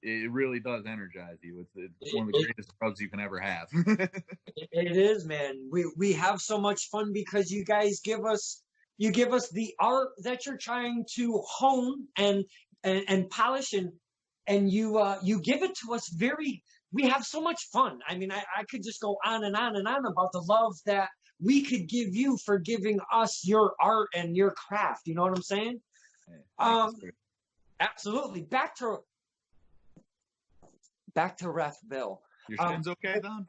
C: it really does energize you. It's one of the greatest drugs you can ever have.
B: It is, man. We have so much fun because you guys give us the art that you're trying to hone and polish, and you give it to us we have so much fun. I mean, I could just go on and on and on about the love that we could give you for giving us your art and your craft. You know what I'm saying? Hey, absolutely. Back to Ref Bill.
C: Your shin's okay, Don?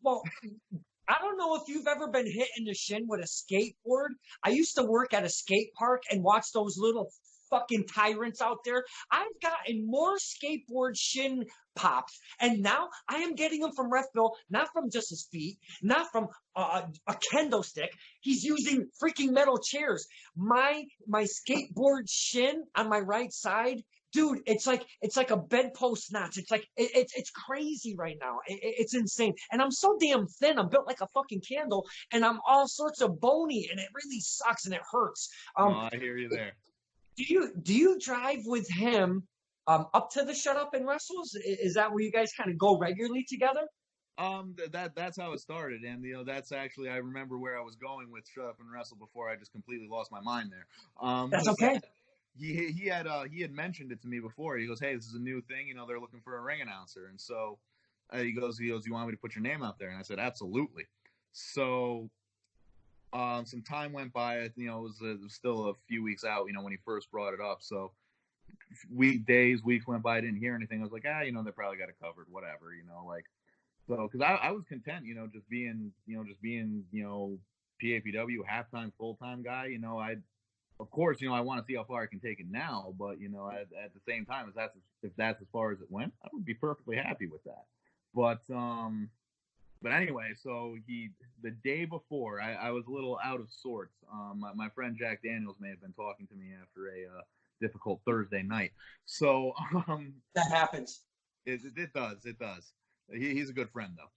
B: Well, I don't know if you've ever been hit in the shin with a skateboard. I used to work at a skate park and watch those little fucking tyrants out there. I've gotten more skateboard shin pops, and now I am getting them from Ref Bill, not from just his feet, not from a kendo stick. He's using freaking metal chairs. My skateboard shin on my right side, dude, it's like a bedpost notch. It's like it's crazy right now. It's insane, and I'm so damn thin. I'm built like a fucking candle, and I'm all sorts of bony, and it really sucks and it hurts.
C: I hear you there.
B: Do you drive with him up to the Shut Up and Wrestles? Is that where you guys kind of go regularly together?
C: That's how it started, and that's actually, I remember where I was going with Shut Up and Wrestle before I just completely lost my mind there.
B: That's okay.
C: He had mentioned it to me before. He goes, "Hey, this is a new thing. They're looking for a ring announcer." And so he goes, "You want me to put your name out there?" And I said, "Absolutely." So some time went by. It was still a few weeks out. When he first brought it up. So weeks went by. I didn't hear anything. I was like, they probably got it covered. Whatever. So because I was content. Just being PAPW halftime, full time guy. Of course, I want to see how far I can take it now, but at the same time, if that's as far as it went, I would be perfectly happy with that. But anyway, so the day before, I was a little out of sorts. My friend Jack Daniels may have been talking to me after a difficult Thursday night. So
B: that happens.
C: It does. He's a good friend though.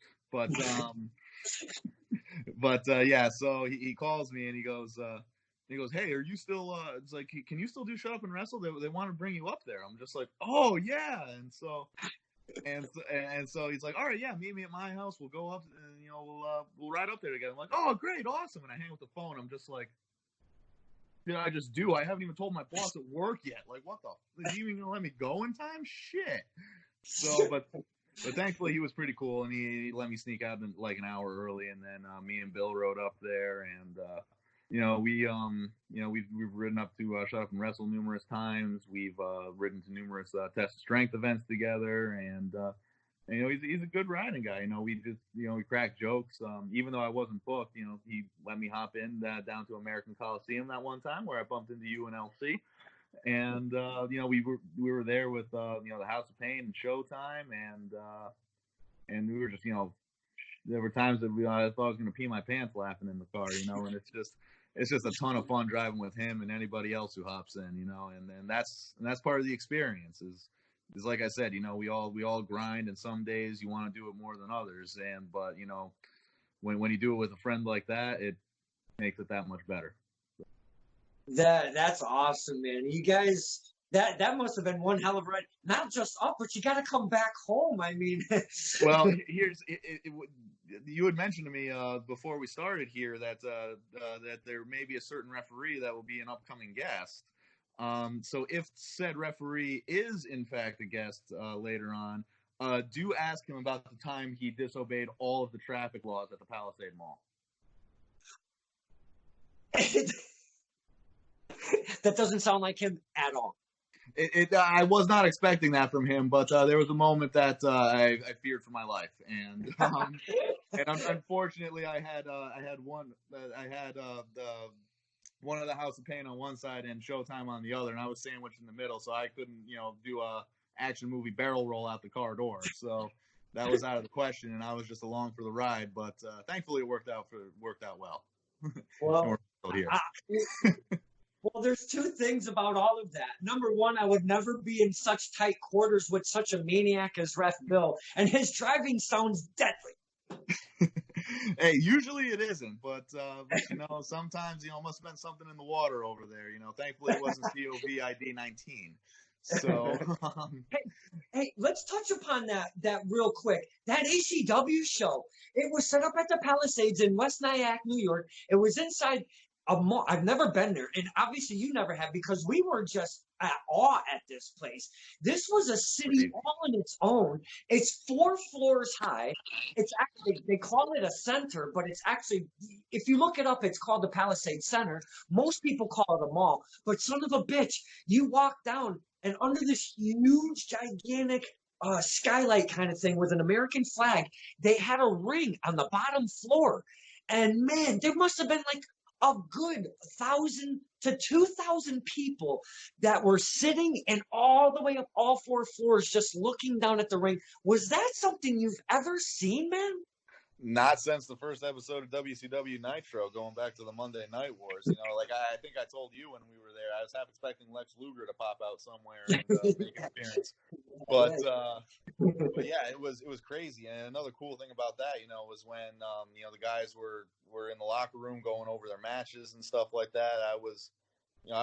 C: But yeah. So he calls me and he goes. He goes, "Hey, are you still?" It's like, "Can you still do Shut Up and Wrestle? They want to bring you up there." I'm just like, "Oh yeah!" And so he's like, "All right, yeah, meet me at my house. We'll go up, and we'll ride up there together." I'm like, "Oh, great, awesome!" And I hang up the phone. I'm just like, "Did I just do? I haven't even told my boss at work yet. Like, what the? Is he even gonna let me go in time? Shit." So, but thankfully he was pretty cool, and he let me sneak out like an hour early, and then me and Bill rode up there, and we've ridden up to Shut Up and Wrestle numerous times. We've ridden to numerous test of strength events together, and he's a good riding guy. We just we crack jokes. Even though I wasn't booked, he let me hop in down to American Coliseum that one time where I bumped into you and LC, and we were there with the House of Pain and Showtime, and we were just there were times that I thought I was going to pee my pants laughing in the car, and it's just a ton of fun driving with him and anybody else who hops in, and that's part of the experience is like I said, we all grind, and some days you want to do it more than others, but when you do it with a friend like that, it makes it that much better.
B: That's awesome, man. You guys, that must have been one hell of a ride. Not just up, but you got to come back home. I mean,
C: well, you had mentioned to me before we started here that there may be a certain referee that will be an upcoming guest. So if said referee is in fact a guest later on, do ask him about the time he disobeyed all of the traffic laws at the Palisade Mall.
B: That doesn't sound like him at all.
C: I was not expecting that from him, but there was a moment that I feared for my life, and unfortunately, I had one of the House of Pain on one side and Showtime on the other, and I was sandwiched in the middle, so I couldn't do a action movie barrel roll out the car door. So that was out of the question, and I was just along for the ride. But thankfully, it worked out well.
B: Well, well, there's two things about all of that. Number one, I would never be in such tight quarters with such a maniac as Ref Bill, and his driving sounds deadly.
C: Hey, usually it isn't, but sometimes must have been something in the water over there. Thankfully it wasn't COVID 19. So
B: hey, let's touch upon that real quick. That ECW show, it was set up at the Palisades in West Nyack, New York. It was inside a mall. I've never been there, and obviously you never have, because we were just at awe at this place. This was a city all on its own. It's 4 floors high. It's actually, they call it a center, but it's actually, if you look it up, it's called the Palisade Center. Most people call it a mall, but son of a bitch, you walk down, and under this huge, gigantic skylight kind of thing with an American flag. They had a ring on the bottom floor, and man, there must have been like a good 1,000 to 2,000 people that were sitting and all the way up all 4 floors just looking down at the ring. Was that something you've ever seen, man?
C: Not since the first episode of WCW Nitro, going back to the Monday Night Wars. You know, like I think I told you when we were there, I was half expecting Lex Luger to pop out somewhere and make an appearance. But yeah, it was crazy. And another cool thing about that, you know, was when you know, the guys were in the locker room going over their matches and stuff like that. I was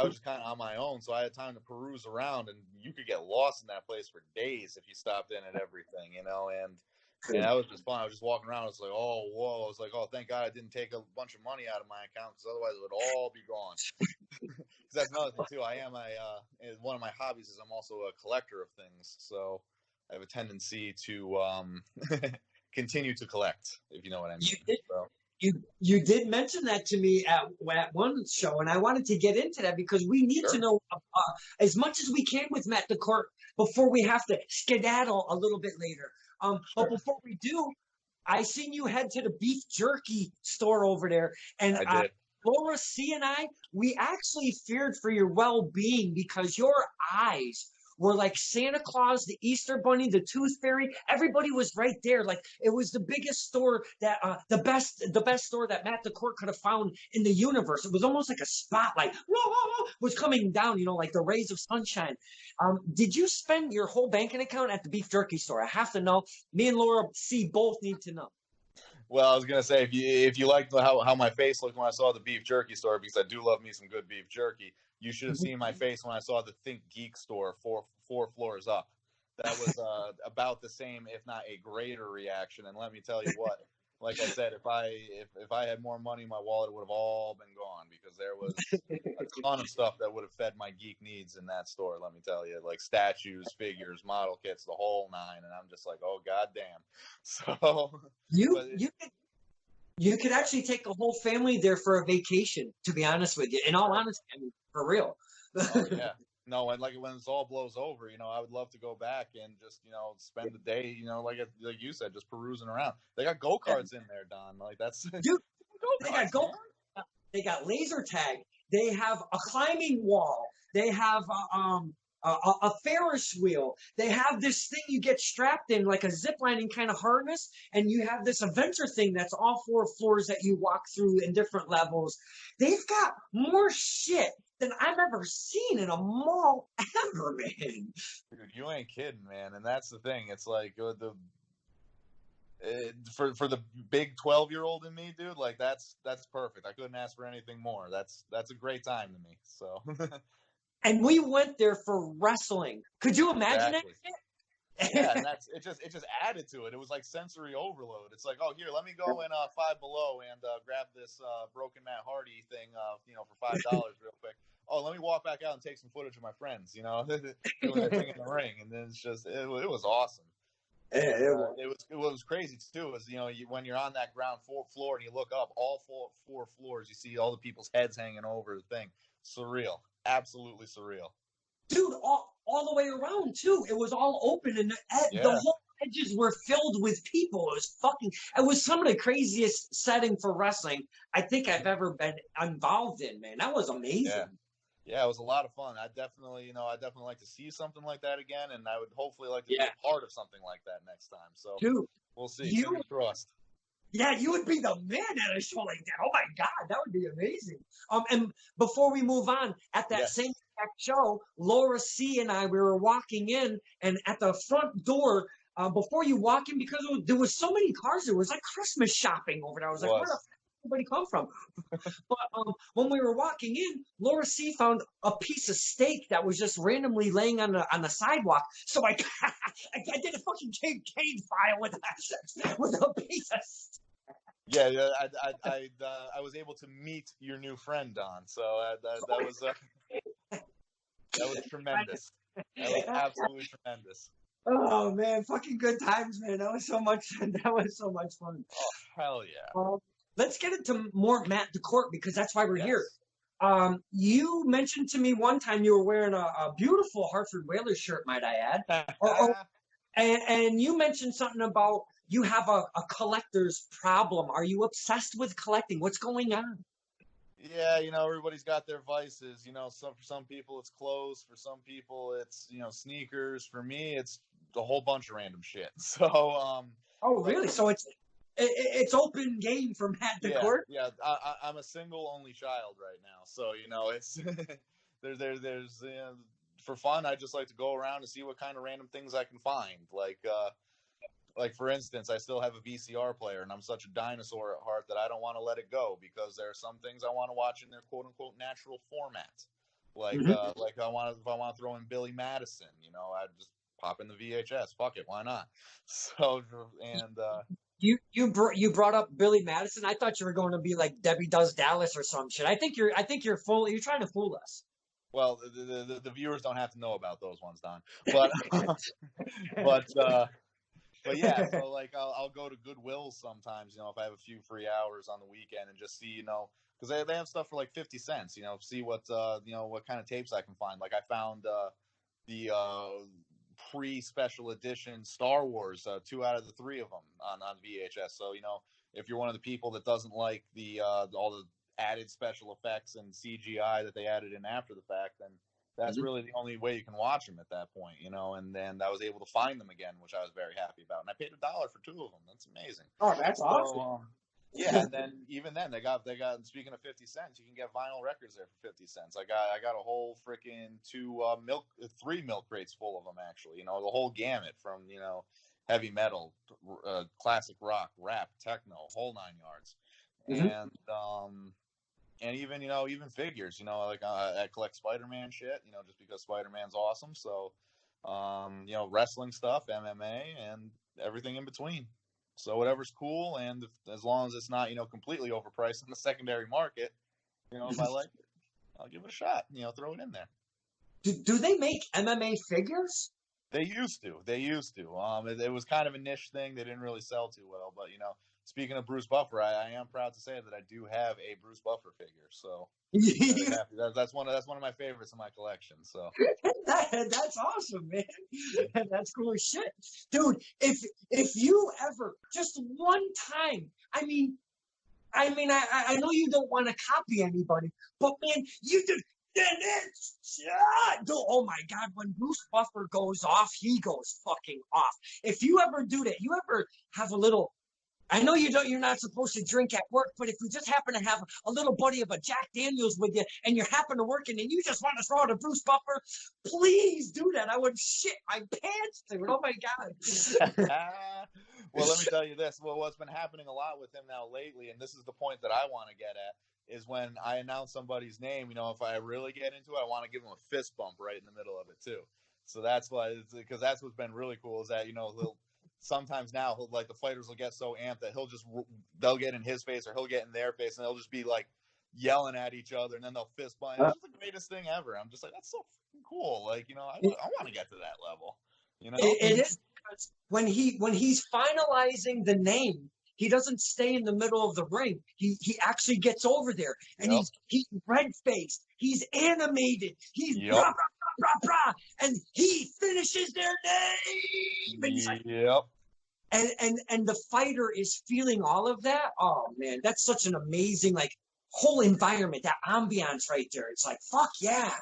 C: just kind of on my own, so I had time to peruse around, and you could get lost in that place for days if you stopped in at everything, you know. And that was just fun. I was just walking around. I was like, oh, whoa. I was like, oh, thank God I didn't take a bunch of money out of my account, because otherwise it would all be gone. Because that's another thing, too. One of my hobbies is I'm also a collector of things. So I have a tendency to continue to collect, if you know what I mean.
B: You did mention that to me at one show, and I wanted to get into that because we need to know as much as we can with Matt DaCorte before we have to skedaddle a little bit later. But before we do, I seen you head to the beef jerky store over there, and Laura C and I, we actually feared for your well-being because your eyes were like Santa Claus, the Easter Bunny, the Tooth Fairy. Everybody was right there. Like, it was the biggest store that, the best store that Matt DaCorte could have found in the universe. It was almost like a spotlight was coming down, you know, like the rays of sunshine. Did you spend your whole banking account at the beef jerky store? I have to know. Me and Laura C both need to know.
C: Well, I was gonna say, if you liked how my face looked when I saw the beef jerky store, because I do love me some good beef jerky, you should have seen my face when I saw the Think Geek store four floors up. That was about the same, if not a greater reaction. And let me tell you what, like I said, if I had more money, my wallet would have all been gone, because there was a ton of stuff that would have fed my geek needs in that store. Let me tell you, like statues, figures, model kits, the whole nine. And I'm just like, oh goddamn. So
B: you could actually take a whole family there for a vacation, to be honest with you. In all honesty, I mean, for real.
C: Oh, yeah. No, and like when this all blows over, you know, I would love to go back and just, you know, spend the day, you know, like you said, just perusing around. They got go-karts in there, Don. Like, that's...
B: Dude, they got go-karts. They got laser tag. They have a climbing wall. They have a Ferris wheel. They have this thing you get strapped in, like a ziplining kind of harness, and you have this adventure thing that's all 4 floors that you walk through in different levels. They've got more shit than I've ever seen in a mall ever, man.
C: Dude, you ain't kidding, man. And that's the thing. It's like for the big 12-year-old in me, dude, like that's perfect. I couldn't ask for anything more. That's a great time to me. So.
B: And we went there for wrestling. Could you imagine
C: it? Yeah, and it just added to it. It was like sensory overload. It's like, oh, here, let me go in Five Below and grab this broken Matt Hardy thing, you know, for $5 real quick. Oh, let me walk back out and take some footage of my friends, you know, doing their thing in the ring. And then it's just, it was awesome. It was crazy too. Is, you know, when you're on that ground floor and you look up, all four floors, you see all the people's heads hanging over the thing. Surreal, absolutely surreal.
B: Dude, all the way around too. It was all open, and the whole edges were filled with people. It was some of the craziest setting for wrestling I think I've ever been involved in, man. That was amazing.
C: Yeah, it was a lot of fun. I definitely like to see something like that again, and I would hopefully like to be a part of something like that next time. So, dude, we'll see. Fingers crossed.
B: Yeah, you would be the man at a show like that. Oh my God, that would be amazing. And before we move on, at that same show, Laura C and we were walking in, and at the front door, before you walk in, because there was so many cars, there was like Christmas shopping over there. I was like, where the everybody come from? But when we were walking in, Laura C found a piece of steak that was just randomly laying on the sidewalk. So I did a fucking Kincaid file with a piece of steak.
C: Yeah, I was able to meet your new friend, Don. So that was tremendous. That was absolutely tremendous.
B: Oh man, fucking good times, man. That was so much fun.
C: Oh, hell yeah.
B: Let's get into more Matt DaCorte, because that's why we're here. You mentioned to me one time you were wearing a beautiful Hartford Whalers shirt, might I add. And you mentioned something about you have a collector's problem. Are you obsessed with collecting? What's going on?
C: Yeah, everybody's got their vices. For some people it's clothes, for some people it's sneakers. For me, it's a whole bunch of random shit. So,
B: oh, really? So it's open game for Matt DaCorte?
C: Yeah. I'm a single only child right now, so it's there's for fun. I just like to go around and see what kind of random things I can find. Like for instance, I still have a VCR player, and I'm such a dinosaur at heart that I don't want to let it go because there are some things I want to watch in their quote unquote natural format. Like if I want to throw in Billy Madison, I just pop in the VHS. Fuck it, why not? So and
B: you brought up Billy Madison. I thought you were going to be like Debbie Does Dallas or some shit. I think you're you're trying to fool us.
C: Well, the viewers don't have to know about those ones, Don. But but yeah, so like I'll go to Goodwill sometimes, if I have a few free hours on the weekend and just see, because they have stuff for like 50 cents, see what what kind of tapes I can find. Like I found the pre-special edition Star Wars, 2 out of the 3 of them on VHS. So if you're one of the people that doesn't like the all the added special effects and CGI that they added in after the fact, then that's really the only way you can watch them at that point, and then I was able to find them again, which I was very happy about. And I paid $1 for 2 of them. That's amazing.
B: Oh, that's awesome.
C: Yeah, and then even then they got speaking of 50 cents, you can get vinyl records there for 50 cents. I got a whole freaking 3 milk crates full of them actually. The whole gamut from heavy metal, classic rock, rap, techno, whole 9 yards. And even even figures, like I collect Spider-Man shit, just because Spider-Man's awesome. So wrestling stuff, MMA, and everything in between. So whatever's cool, and as long as it's not completely overpriced in the secondary market, if I like it, I'll give it a shot. Throw it in there.
B: Do they make MMA figures?
C: They used to. It was kind of a niche thing. They didn't really sell too well, but speaking of Bruce Buffer, I am proud to say that I do have a Bruce Buffer figure. So that's one of my favorites in my collection. So
B: that's awesome, man. That's cool as shit, dude. If you ever just one time, I know you don't want to copy anybody, but man, you did. Dude, oh my God, when Bruce Buffer goes off, he goes fucking off. If you ever do that, you ever have a little, I know you're not supposed to drink at work, but if you just happen to have a little buddy of a Jack Daniels with you and you happen to work in and you just want to throw out a Bruce Buffer, please do that. I would shit my pants, dude. Oh my God.
C: Well, let me tell you this. Well, what's been happening a lot with him now lately, and this is the point that I want to get at, is when I announce somebody's name, if I really get into it, I want to give him a fist bump right in the middle of it too. So that's why, because that's what's been really cool is that, sometimes now like the fighters will get so amped that they'll get in his face or he'll get in their face and they'll just be like yelling at each other and then they'll fist bump. It's just the greatest thing ever. I'm just like, that's so fucking cool. Like, I want to get to that level.
B: It is, because when he's finalizing the name, he doesn't stay in the middle of the ring. He actually gets over there, and he's red faced. He's animated. He's rah, rah, rah, rah, rah, and he finishes their name. And he's like, and the fighter is feeling all of that. Oh man, that's such an amazing whole environment, that ambiance right there. It's like, fuck yeah.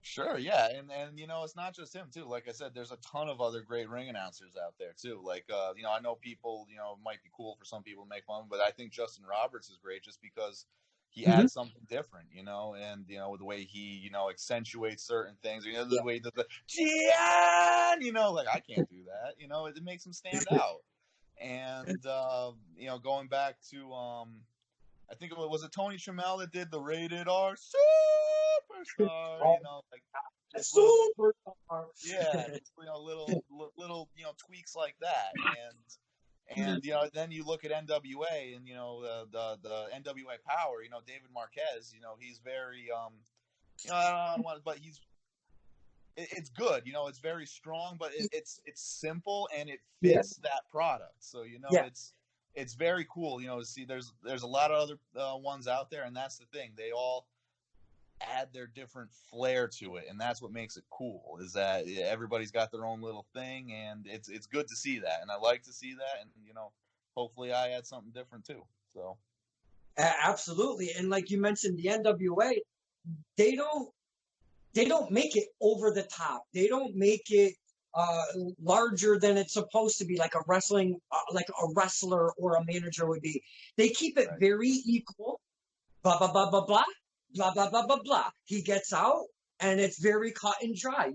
C: Sure, yeah, and it's not just him too. Like I said, there's a ton of other great ring announcers out there too. Like I know people might be cool for some people to make fun, but I think Justin Roberts is great just because he adds something different, and the way he accentuates certain things. The way that like I can't do that. It makes him stand out. And going back to I think was it Tony Chamel that did the Rated R Superstar,
B: Superstar.
C: Yeah, little tweaks like that, and then you look at NWA and the NWA Power, David Marquez, he's very I don't want, but it's good, it's very strong, but it's simple and it fits that product, so it's very cool, see there's a lot of other ones out there, and that's the thing, they all add their different flair to it, and that's what makes it cool. Is that everybody's got their own little thing, and it's good to see that, and I like to see that, and hopefully I add something different too. So
B: absolutely, and like you mentioned, the NWA, they don't make it over the top. They don't make it larger than it's supposed to be, like a wrestling, like a wrestler or a manager would be. They keep it very equal. Blah blah blah blah blah blah blah blah blah blah. He gets out, and it's very cut and dry.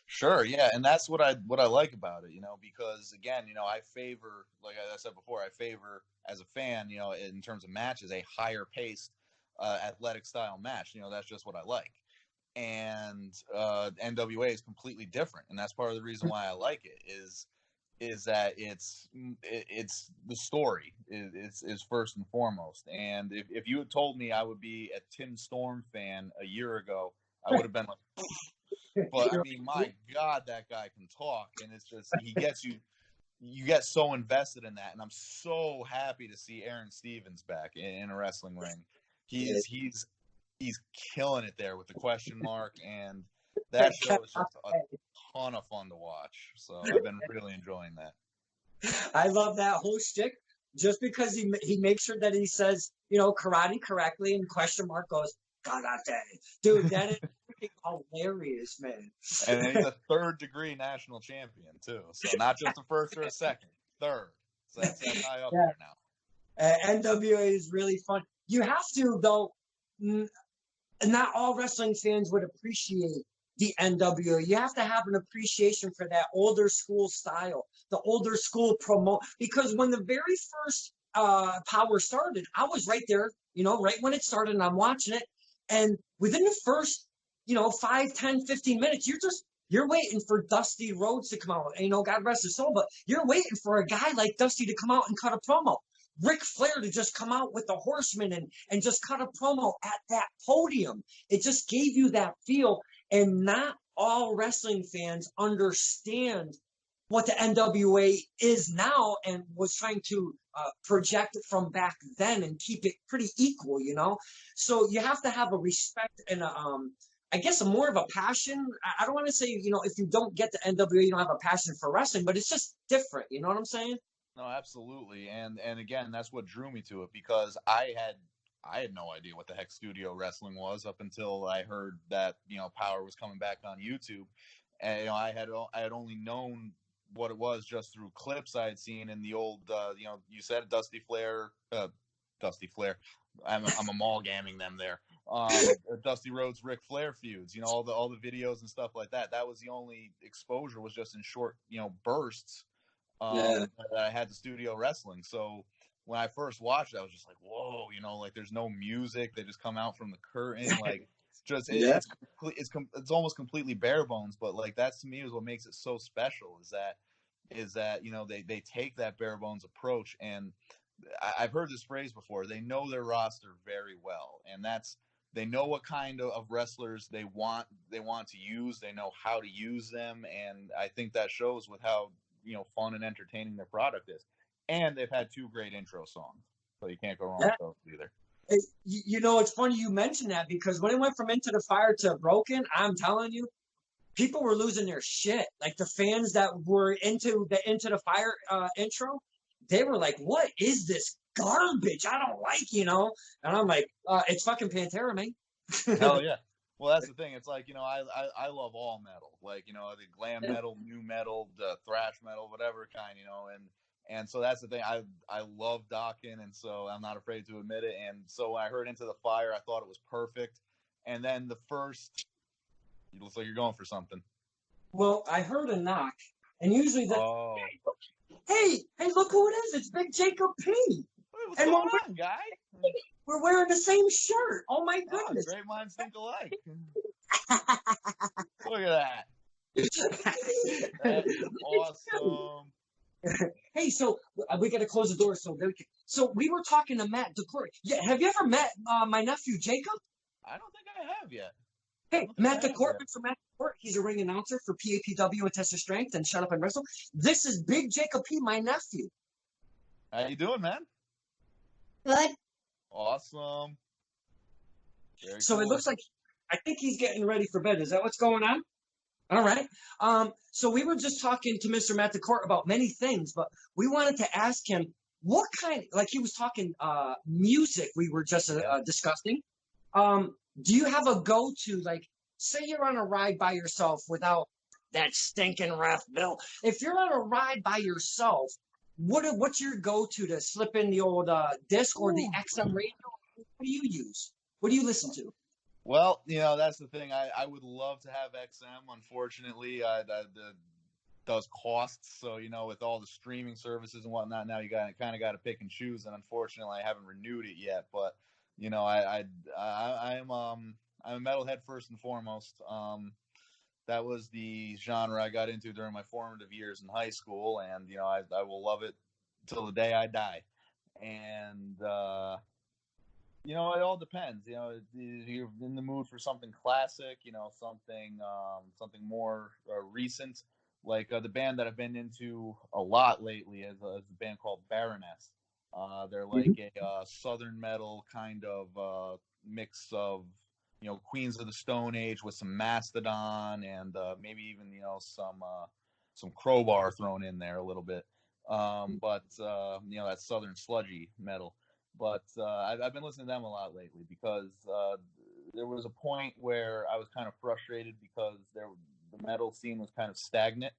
C: Sure, yeah, and that's what I like about it, because again, I favor, like I said before, I favor as a fan, in terms of matches, a higher paced, athletic style match. That's just what I like. And NWA is completely different, and that's part of the reason why I like it is that it's the story is first and foremost. And if you had told me I would be a Tim Storm fan a year ago, I would have been like, but I mean, my God, that guy can talk, and it's just he gets you get so invested in that, and I'm so happy to see Aaron Stevens back in a wrestling ring. He's killing it there with the question mark, and that show is just a ton of fun to watch. So I've been really enjoying that.
B: I love that whole shtick, just because he makes sure that he says, karate correctly, and question mark goes, karate. Dude, that is freaking hilarious, man.
C: And he's a third-degree national champion, too. So not just a first or a second, third. So that's high up there now.
B: NWA is really fun. You have to, though, not all wrestling fans would appreciate the NWA. You have to have an appreciation for that older school style, the older school promo. Because when the very first Power started, I was right there, right when it started, and I'm watching it. And within the first, 5, 10, 15 minutes, you're waiting for Dusty Rhodes to come out. And, God rest his soul, but you're waiting for a guy like Dusty to come out and cut a promo. Ric Flair to just come out with the Horsemen and just cut a promo at that podium. It just gave you that feel. And not all wrestling fans understand what the NWA is now, and was trying to project it from back then and keep it pretty equal, So you have to have a respect and I guess a more of a passion. I don't want to say, if you don't get the NWA, you don't have a passion for wrestling, but it's just different. You know what I'm saying?
C: No, absolutely. And again, that's what drew me to it, because I had no idea what the heck studio wrestling was up until I heard that, Power was coming back on YouTube. And, I had only known what it was just through clips I had seen in the old, you said Dusty Flair. I'm amalgaming them there. Dusty Rhodes, Ric Flair feuds, all the videos and stuff like that. That was the only exposure, was just in short, bursts. That I had the studio wrestling. So when I first watched it, I was just like, whoa, like there's no music. They just come out from the curtain. Like it's almost completely bare bones. But like, that to me is what makes it so special, is that, they take that bare bones approach. And I've heard this phrase before. They know their roster very well. And they know what kind of wrestlers they want to use. They know how to use them. And I think that shows with how, fun and entertaining their product is. And they've had 2 great intro songs, so you can't go wrong with those either.
B: It's funny you mentioned that, because when it went from Into the Fire to Broken, I'm telling you, people were losing their shit. Like, the fans that were into the Fire intro, they were like, what is this garbage? I don't like, And I'm like, it's fucking Pantera, man.
C: Hell yeah. Well, that's the thing. It's like, I love all metal, like, the glam metal, new metal, the thrash metal, whatever kind, and so that's the thing. I love Dokken, and so I'm not afraid to admit it. And so when I heard Into the Fire, I thought it was perfect. And then it looks like you're going for something.
B: Well, I heard a knock, and usually hey, look who it is. It's Big Jacob P.
C: What's going on, guy?
B: We're wearing the same shirt. Oh my goodness!
C: Great minds think alike. Look at that. That's awesome.
B: Hey, so we got to close the door. So we were talking to Matt DaCorte. Yeah, have you ever met my nephew Jacob?
C: I don't think I have yet.
B: Hey, Matt DaCorte. For Matt DaCorte, he's a ring announcer for PAPW and Test of Strength and Shut Up and Wrestle. This is Big Jacob P, my nephew.
C: How you doing, man?
D: Good.
C: Awesome.
B: So cool. It looks like I think he's getting ready for bed. Is that what's going on? All right. So we were just talking to Mr. Matt DaCorte about many things, but we wanted to ask him what kind, like he was talking music we were just discussing. Do you have a go-to, like, say you're on a ride by yourself without that stinking ref bill. If you're on a ride by yourself, what's your go-to to slip in the old disc or the XM radio? What do you use? What do you listen to?
C: Well, that's the thing. I would love to have XM. Unfortunately, those costs. So, with all the streaming services and whatnot, now you kind of got to pick and choose. And unfortunately, I haven't renewed it yet. But, I'm a metalhead first and foremost. That was the genre I got into during my formative years in high school, and I will love it till the day I die. And it all depends. If you're in the mood for something classic, something more recent, like the band that I've been into a lot lately is a band called Baroness. They're like a southern metal kind of mix of Queens of the Stone Age with some Mastodon and maybe even some Crowbar thrown in there a little bit. But that southern sludgy metal. But I've been listening to them a lot lately because there was a point where I was kind of frustrated because the metal scene was kind of stagnant.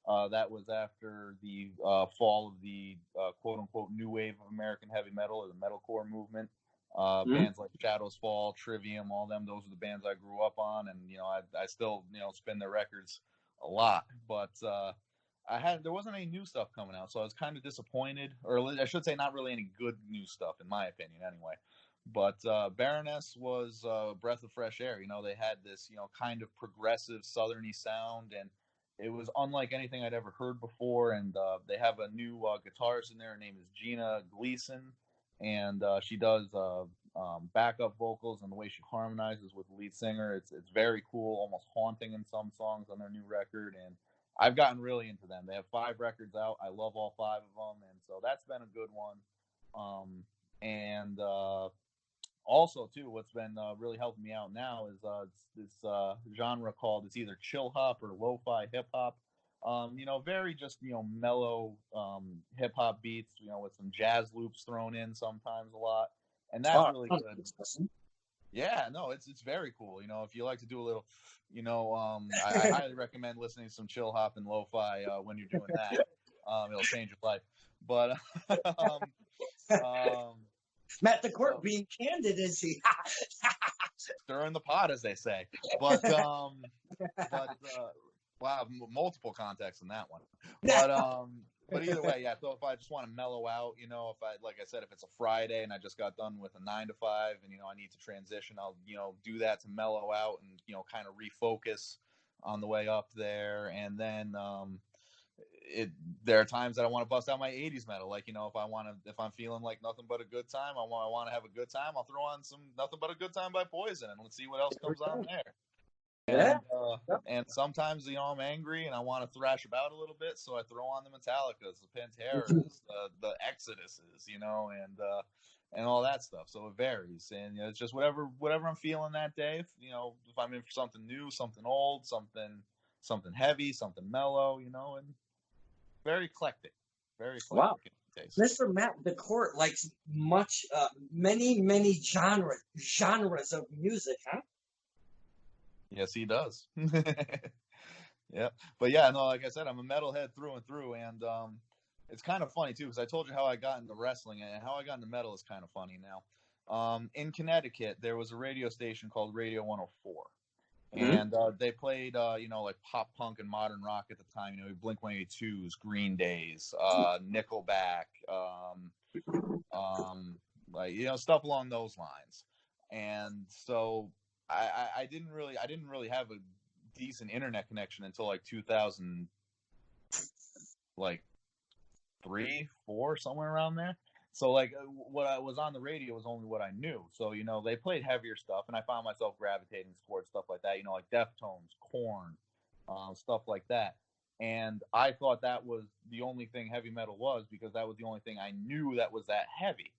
C: That was after the fall of the quote-unquote new wave of American heavy metal or the metalcore movement. Bands like Shadows Fall, Trivium, all them, those are the bands I grew up on, and I still spin their records a lot. But there wasn't any new stuff coming out, so I was kind of disappointed, or I should say not really any good new stuff in my opinion anyway. But Baroness was a breath of fresh air. They had this kind of progressive southerny sound, and it was unlike anything I'd ever heard before. And they have a new guitarist in there. Her name is Gina Gleason, and she does backup vocals, and the way she harmonizes with the lead singer, it's very cool, almost haunting in some songs on their new record. And I've gotten really into them. They have 5 records out. I love all 5 of them, and so that's been a good one. And also, too, what's been really helping me out now is this genre called, it's either chill hop or lo-fi hip hop. Very just mellow hip hop beats, with some jazz loops thrown in sometimes a lot, and that's really good. Yeah, no, it's very cool. If you like to do a little, I highly recommend listening to some chill hop and lo-fi when you're doing that. It'll change your life. But
B: Matt DaCorte being candid, is he?
C: Stirring the pot, as they say. But wow, multiple contexts in that one. But either way, yeah. So if I just want to mellow out, if I, like I said, if it's a Friday and I just got done with a 9 to 5, and I need to transition, I'll do that to mellow out and kind of refocus on the way up there. And then there are times that I want to bust out my 80s metal, like if I'm feeling like nothing but a good time, I want to have a good time, I'll throw on some Nothing But a Good Time by Poison, and let's see what else comes on there. And sometimes I'm angry and I want to thrash about a little bit, so I throw on the Metallicas, the Panteras, the Exoduses, and all that stuff. So it varies, and it's just whatever I'm feeling that day. If I'm in for something new, something old, something heavy, something mellow, and very eclectic, very eclectic.
B: Wow. Taste. Mr. Matt DaCorte likes many genres of music, huh?
C: Yes, he does. Yeah, but yeah, no, like I said, I'm a metalhead through and through, and it's kind of funny too, because I told you how I got into wrestling, and how I got into metal is kind of funny now. In Connecticut, there was a radio station called Radio 104, and they played, like pop punk and modern rock at the time. Blink-182's, Green Day's, Nickelback, like stuff along those lines, and so. I didn't really have a decent internet connection until like 2000, like 3, 4, somewhere around there. So like what I was on the radio was only what I knew. So they played heavier stuff, and I found myself gravitating towards stuff like that. Like Deftones, Korn, stuff like that. And I thought that was the only thing heavy metal was, because that was the only thing I knew that was that heavy.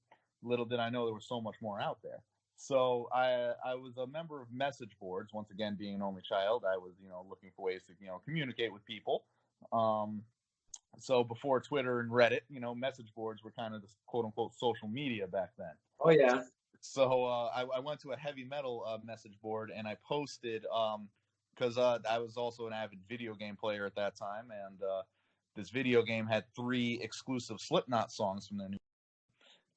C: Little did I know there was so much more out there. So I was a member of message boards. Once again, being an only child, I was, looking for ways to, communicate with people. So before Twitter and Reddit, message boards were kind of the quote unquote social media back then.
B: Oh yeah.
C: So I went to a heavy metal message board, and I posted because I was also an avid video game player at that time, and this video game had 3 exclusive Slipknot songs from their new.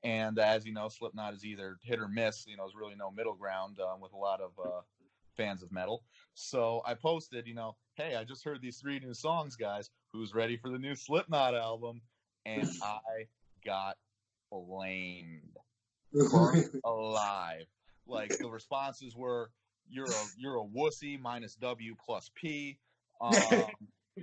C: And as you know, Slipknot is either hit or miss. There's really no middle ground with a lot of fans of metal. So I posted, hey, I just heard these 3 new songs, guys. Who's ready for the new Slipknot album? And I got flamed, burnt alive. Like the responses were, "You're a wussy, -W + P."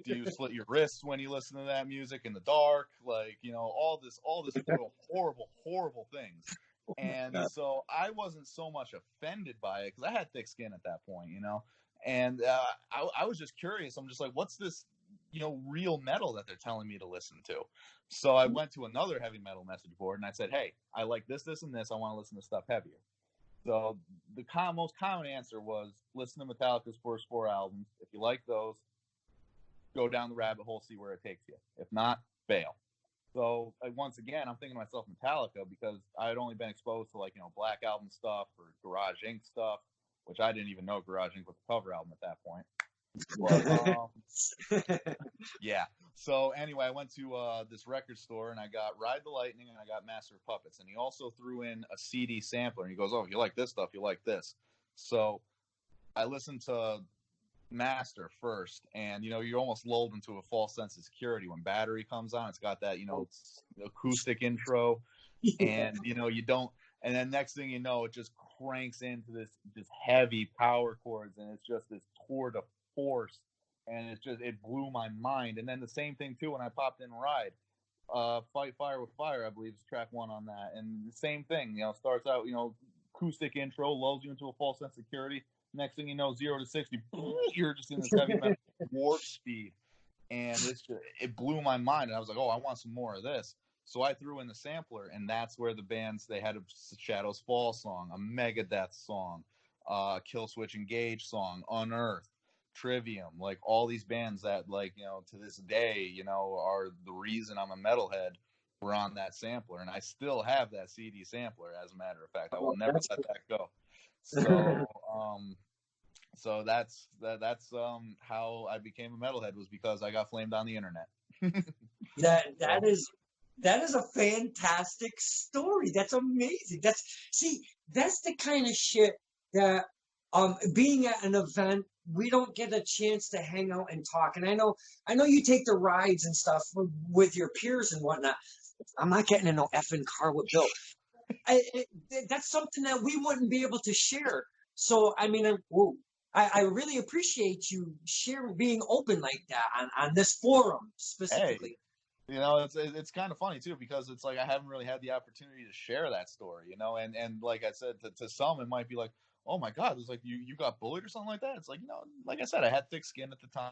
C: Do you slit your wrists when you listen to that music in the dark? Like, all this horrible things. And so I wasn't so much offended by it because I had thick skin at that point, and I was just curious. I'm just like, what's this, real metal that they're telling me to listen to? So I went to another heavy metal message board and I said, hey, I like this, and this. I want to listen to stuff heavier. So the most common answer was listen to Metallica's first 4 albums. If you like those, go down the rabbit hole, see where it takes you. If not, bail. So once again, I'm thinking to myself Metallica because I had only been exposed to Black Album stuff or Garage Inc. stuff, which I didn't even know Garage Inc. was the cover album at that point. But, yeah. So anyway, I went to this record store and I got Ride the Lightning and I got Master of Puppets. And he also threw in a CD sampler. And he goes, oh, you like this stuff, you like this. So I listened to Master first, and you're almost lulled into a false sense of security when Battery comes on. It's got that acoustic intro, and you don't, and then next thing you know, it just cranks into this heavy power chords, and it's just this tour de force, and it blew my mind. And then the same thing too when I popped in Ride, Fight Fire with Fire, I believe is track 1 on that, and the same thing, starts out acoustic intro, lulls you into a false sense of security. Next thing you know, 0 to 60, you're just in this heavy metal warp speed, and it blew my mind. And I was like, oh, I want some more of this. So I threw in the sampler, and that's where the bands, they had a Shadows Fall song, a Megadeth song, Killswitch Engage song, Unearthed, Trivium, like all these bands that to this day, are the reason I'm a metalhead, were on that sampler, and I still have that CD sampler. As a matter of fact, I will never let that go. So that's how I became a metalhead, was because I got flamed on the internet.
B: That is a fantastic story. That's amazing. That's the kind of shit that being at an event, we don't get a chance to hang out and talk. And I know you take the rides and stuff with your peers and whatnot. I'm not getting in no effing car with Bill. That's something that we wouldn't be able to share. So, I mean, I really appreciate you being open like that on this forum specifically.
C: Hey, it's kind of funny too, because it's like I haven't really had the opportunity to share that story, and like I said, to some it might be like, oh my God, it's like you got bullied or something like that. It's like, like I said, I had thick skin at the time.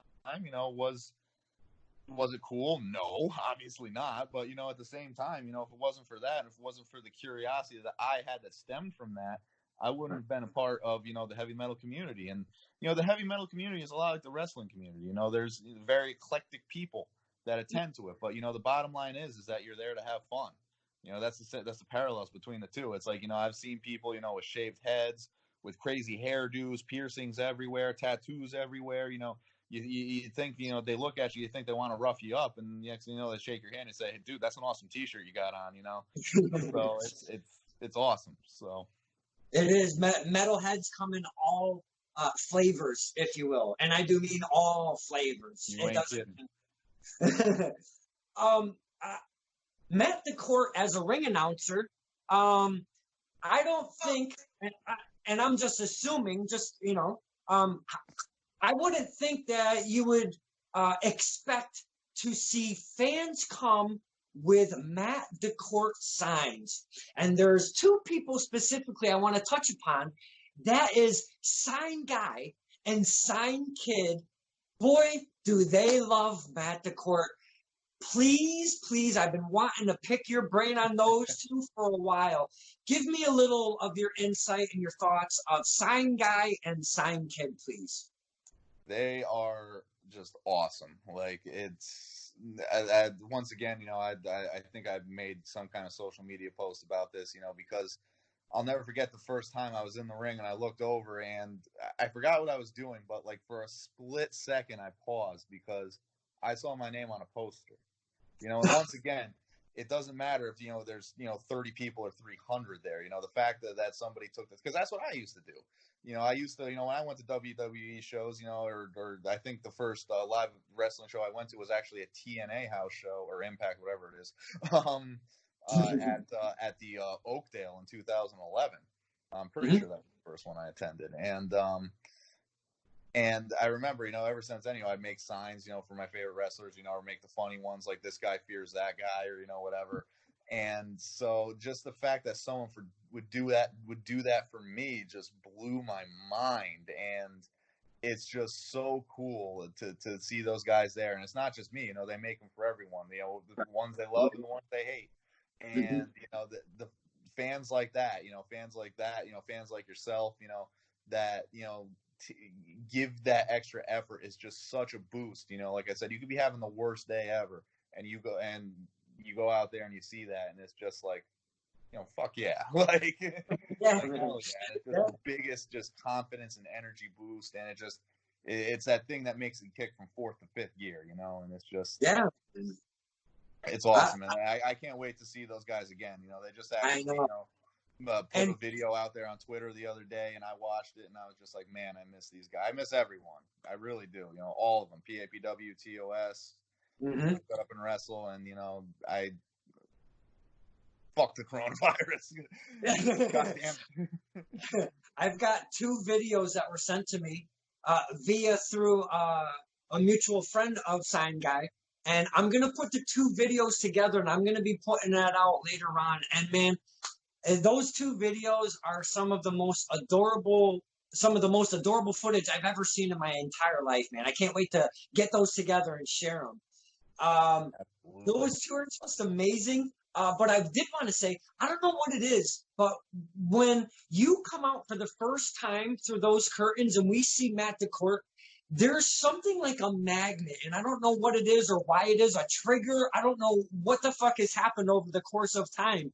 C: Was it cool? No, obviously not. But, at the same time, if it wasn't for that, and if it wasn't for the curiosity that I had that stemmed from that, I wouldn't have been a part of, the heavy metal community. And, the heavy metal community is a lot like the wrestling community. There's very eclectic people that attend to it. But, the bottom line is that you're there to have fun. That's the parallels between the two. It's like, I've seen people, with shaved heads, with crazy hairdos, piercings everywhere, tattoos everywhere, You think, they look at you think they want to rough you up, and the next thing you know, they shake your hand and say, hey, dude, that's an awesome T-shirt you got on, So it's awesome. So
B: it is. Metalheads come in all flavors, if you will, and I do mean all flavors. It doesn't. Matt DaCorte as a ring announcer. I don't think, and I'm just assuming, I wouldn't think that you would expect to see fans come with Matt DaCorte signs. And there's 2 people specifically I want to touch upon. That is Sign Guy and Sign Kid. Boy, do they love Matt DaCorte. please, I've been wanting to pick your brain on those two for a while. Give me a little of your insight and your thoughts of Sign Guy and Sign Kid, please.
C: They are just awesome. Like, it's once again, I think I've made some kind of social media post about this, because I'll never forget the first time I was in the ring and I looked over and I forgot what I was doing, but like for a split second I paused because I saw my name on a poster. And once again, it doesn't matter if there's 30 people or 300 there. The fact that somebody took this, because that's what I used to do. I used to, when I went to WWE shows, or I think the first live wrestling show I went to was actually a TNA house show or Impact, whatever it is, at the Oakdale in 2011. I'm pretty sure that was the first one I attended, and I remember, ever since then, I'd make signs, for my favorite wrestlers, or make the funny ones like this guy fears that guy, or whatever. And so just the fact that someone would do that for me just blew my mind. And it's just so cool to see those guys there. And it's not just me, they make them for everyone, the ones they love and the ones they hate. And, the fans like that, fans like yourself, that, give that extra effort is just such a boost. Like I said, you could be having the worst day ever and you go out there and you see that and it's just like, fuck yeah. Like,
B: yeah.
C: Like, hell yeah. It's just the biggest just confidence and energy boost, and it's that thing that makes it kick from fourth to fifth gear, and it's just it's awesome. And I can't wait to see those guys again. They just actually put a video out there on Twitter the other day, and I watched it, and I was just like, man, I miss these guys. I miss everyone. I really do. All of them. PAPW, TOS, Shut Up and Wrestle, and I fuck the coronavirus. God damn it.
B: I've got 2 videos that were sent to me through a mutual friend of Sign Guy. And I'm going to put the 2 videos together, and I'm going to be putting that out later on. And, man, those 2 videos are some of the most adorable footage I've ever seen in my entire life, man. I can't wait to get those together and share them. Those 2 are just amazing. But I did want to say, I don't know what it is, but when you come out for the first time through those curtains and we see Matt DaCorte, there's something like a magnet, and I don't know what it is or why it is, a trigger. I don't know what the fuck has happened over the course of time.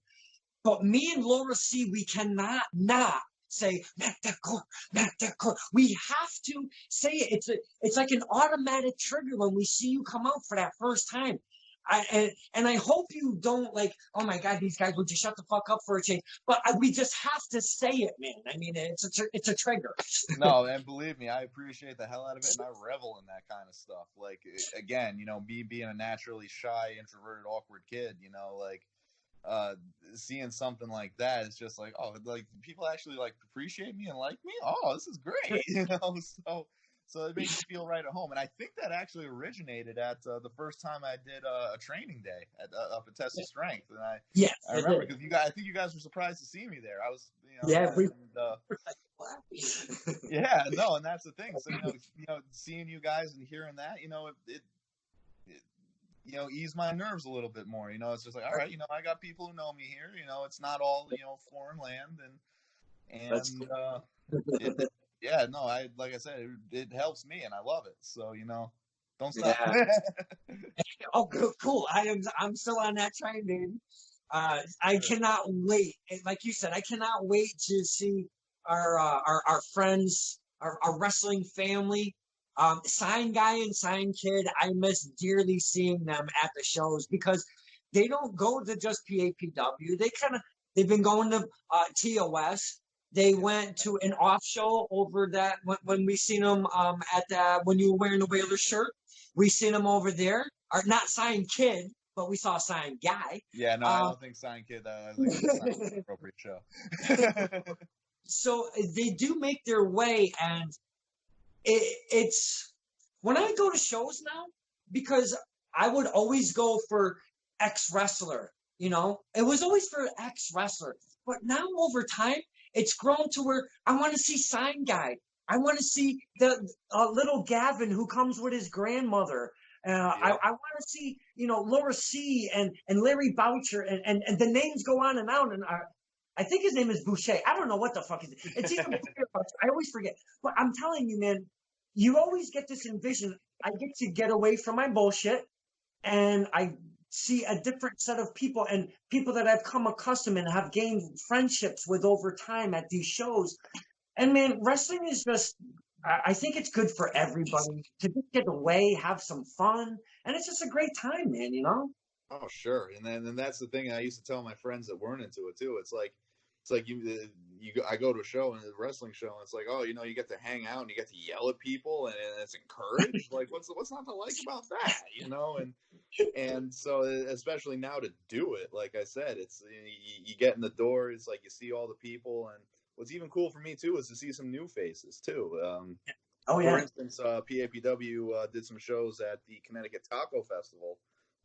B: But me and Laura C, we cannot not say Matt DaCorte. We have to say it. It's like an automatic trigger when we see you come out for that first time. And I hope you don't like, oh my God, these guys would you shut the fuck up for a change. But we just have to say it, man. I mean, it's a trigger.
C: No, and believe me, I appreciate the hell out of it, and I revel in that kind of stuff. Like, again, me being a naturally shy, introverted, awkward kid, like, seeing something like that, it's just like, oh, like people actually like appreciate me and like me. Oh, this is great, So it makes me feel right at home. And I think that actually originated at the first time I did a training day up at Test of Strength. And I remember because I think you guys were surprised to see me there. I was, and that's the thing. So, seeing you guys and hearing that, it ease my nerves a little bit more. It's just like, all right, I got people who know me here. It's not all, foreign land. Like I said, it helps me and I love it. So, don't stop.
B: Oh, cool. I'm still on that train, baby. I cannot wait. Like you said, I cannot wait to see our friends, our wrestling family. Sign Guy and Sign Kid, I miss dearly seeing them at the shows because they don't go to just PAPW. They've been going to TOS. They went to an off show over that when we seen them when you were wearing the Whaler shirt. We seen them over there. Or not Sign Kid, but we saw Sign Guy.
C: Yeah, no, I don't think Sign Kid. I think it's an appropriate show.
B: So they do make their way, and it's when I go to shows now, because I would always go for X wrestler, it was always for X wrestler. But now over time, it's grown to where I want to see Sign Guy. I want to see the little Gavin who comes with his grandmother. I want to see, Laura C. and Larry Boucher and the names go on and on. And I think his name is Boucher. I don't know what the fuck is it. It's either Boucher or Boucher. I always forget. But I'm telling you, man, you always get this envision. I get to get away from my bullshit, and I see a different set of people and people that I've come accustomed and have gained friendships with over time at these shows. And man, wrestling is just, I think it's good for everybody to just get away, have some fun. And it's just a great time, man,
C: Oh, sure. And that's the thing I used to tell my friends that weren't into it too. It's like I go to a show and a wrestling show, and it's like, oh, you get to hang out and you get to yell at people, and it's encouraged. Like, what's not to like about that, And so, especially now to do it, like I said, it's you get in the door, it's like you see all the people, and what's even cool for me too is to see some new faces too. For instance, PAPW did some shows at the Connecticut Taco Festival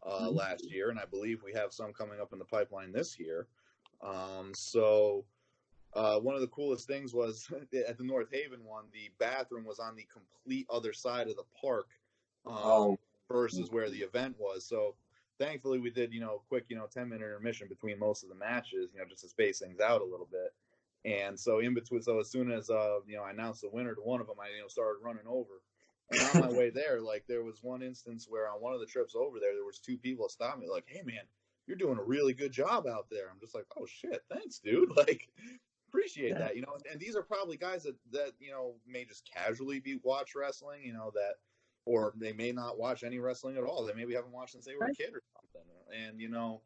C: last year, and I believe we have some coming up in the pipeline this year. So one of the coolest things was at the North Haven one, the bathroom was on the complete other side of the park versus where the event was. So thankfully we did, quick, 10-minute intermission between most of the matches, just to space things out a little bit. And so in between, so as soon as, I announced the winner to one of them, I, started running over. And on my way there, like there was one instance where on one of the trips over there was two people that stopped me like, hey man, you're doing a really good job out there. I'm just like, oh shit, thanks, dude. Like, appreciate that, And these are probably guys that may just casually watch wrestling, that, or they may not watch any wrestling at all. They maybe haven't watched since they were a kid or something. And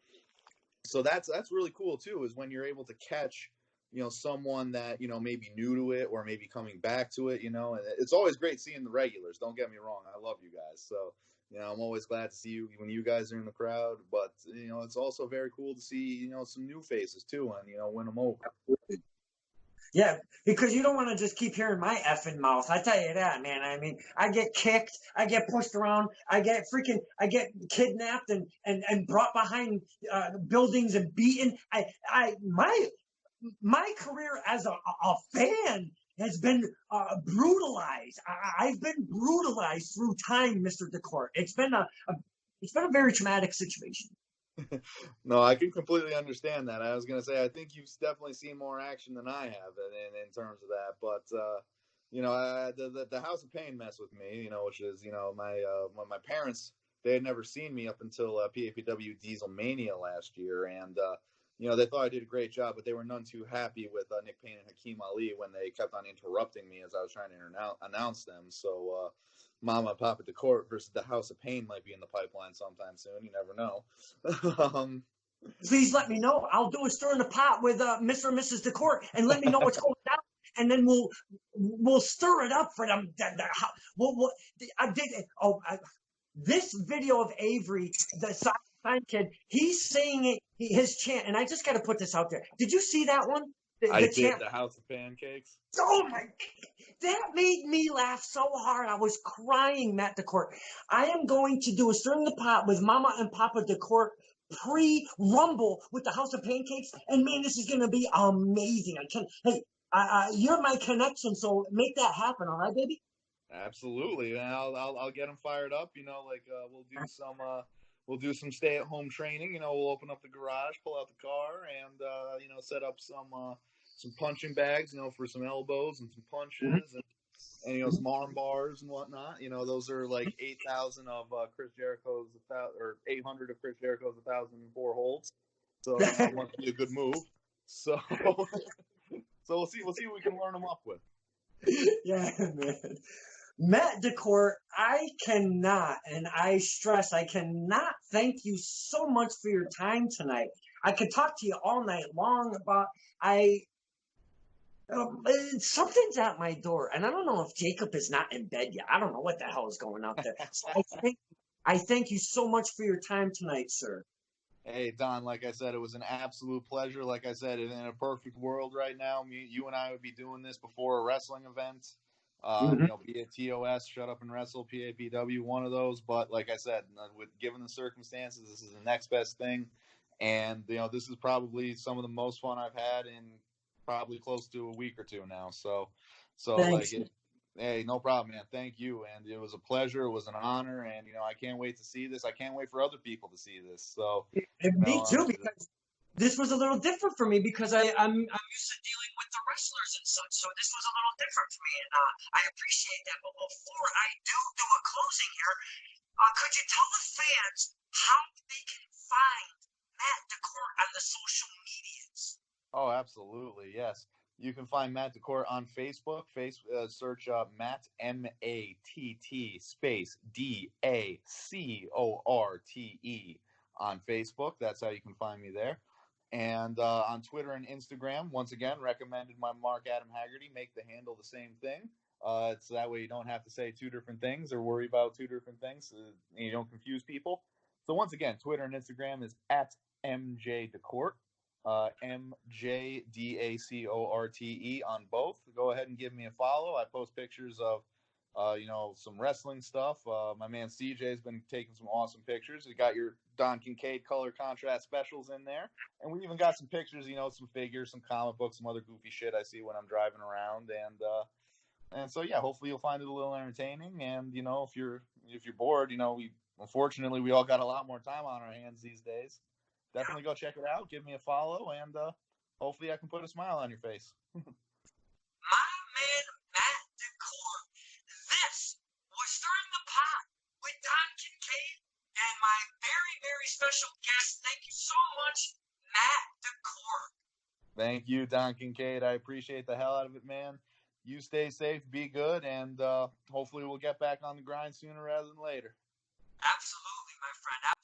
C: so that's really cool too, is when you're able to catch, someone that may be new to it or maybe coming back to it. And it's always great seeing the regulars. Don't get me wrong, I love you guys. So. I'm always glad to see you when you guys are in the crowd, but, it's also very cool to see, some new faces too and, win them over.
B: Yeah, because you don't want to just keep hearing my effing mouth. I tell you that, man. I mean, I get kicked, I get pushed around, I get kidnapped and brought behind buildings and beaten. My career as a fan has been brutalized. I've been brutalized through time, Mr. DaCorte. It's been a very traumatic situation.
C: No, I can completely understand that. I was going to say, I think you've definitely seen more action than I have in terms of that. But, the House of Pain messed with me, which is, my parents, they had never seen me up until PAPW Diesel Mania last year. And, they thought I did a great job, but they were none too happy with Nick Payne and Hakeem Ali when they kept on interrupting me as I was trying to announce them. So, Mama and Papa DaCorte versus the House of Pain might be in the pipeline sometime soon. You never know.
B: Please let me know. I'll do a stir in the pot with Mr. and Mrs. DaCorte and let me know what's going down. And then we'll stir it up for them. This video of Avery, the sign kid, he's saying his chant, and I just got to put this out there. Did you see that one?
C: I did, the House of Pancakes.
B: Oh my! That made me laugh so hard. I was crying, Matt DaCorte. I am going to do a stir in the pot with Mama and Papa DaCorte pre-Rumble with the House of Pancakes, and man, this is going to be amazing. You're my connection, so make that happen, all right, baby?
C: Absolutely, and I'll get them fired up. We'll do some stay-at-home training. We'll open up the garage, pull out the car, and set up some punching bags, for some elbows and some punches, and some arm bars and whatnot. Those are like 8,000 of Chris Jericho's, or 800 of Chris Jericho's 1,004 holds. So it must be a good move. So we'll see what we can learn them up with.
B: Yeah, man. Matt DaCorte, I cannot thank you so much for your time tonight. I could talk to you all night long about something's at my door, and I don't know if Jacob is not in bed yet. I don't know what the hell is going on there. So I thank you so much for your time tonight, sir.
C: Hey, Don, like I said, it was an absolute pleasure. Like I said, in a perfect world right now, you and I would be doing this before a wrestling event. Be it TOS, Shut Up and Wrestle, PAPW, one of those. But like I said, given the circumstances, this is the next best thing. And, this is probably some of the most fun I've had in probably close to a week or two now. So
B: Thanks.
C: Hey, no problem, man. Thank you. And it was a pleasure. It was an honor. And, I can't wait to see this. I can't wait for other people to see this. So,
B: And me too, because this was a little different for me because I'm used to dealing with the wrestlers and such. So this was a little different for me, and I appreciate that. But before I do a closing here, could you tell the fans how they can find Matt DaCorte on the social medias?
C: Oh, absolutely. Yes. You can find Matt DaCorte on Facebook. Search Matt, MATT space DACORTE on Facebook. That's how you can find me there. And on Twitter and Instagram, once again, recommended by Mark Adam Haggerty. Make the handle the same thing. It's that way you don't have to say two different things or worry about two different things. You don't confuse people. So once again, Twitter and Instagram is at MJ DaCorte. MJDACORTE on both. Go ahead and give me a follow. I post pictures of, some wrestling stuff. My man CJ has been taking some awesome pictures. You got your Don Kincaid color contrast specials in there, and we even got some pictures. Some figures, some comic books, some other goofy shit I see when I'm driving around, and so yeah, hopefully you'll find it a little entertaining. And if you're bored, unfortunately we all got a lot more time on our hands these days. Definitely go check it out. Give me a follow, and hopefully I can put a smile on your face.
B: My man, Matt DaCorte. This was Stirring the Pot with Don Kincaid and my very, very special guest. Thank you so much, Matt DaCorte.
C: Thank you, Don Kincaid. I appreciate the hell out of it, man. You stay safe, be good, and hopefully we'll get back on the grind sooner rather than later.
B: Absolutely, my friend.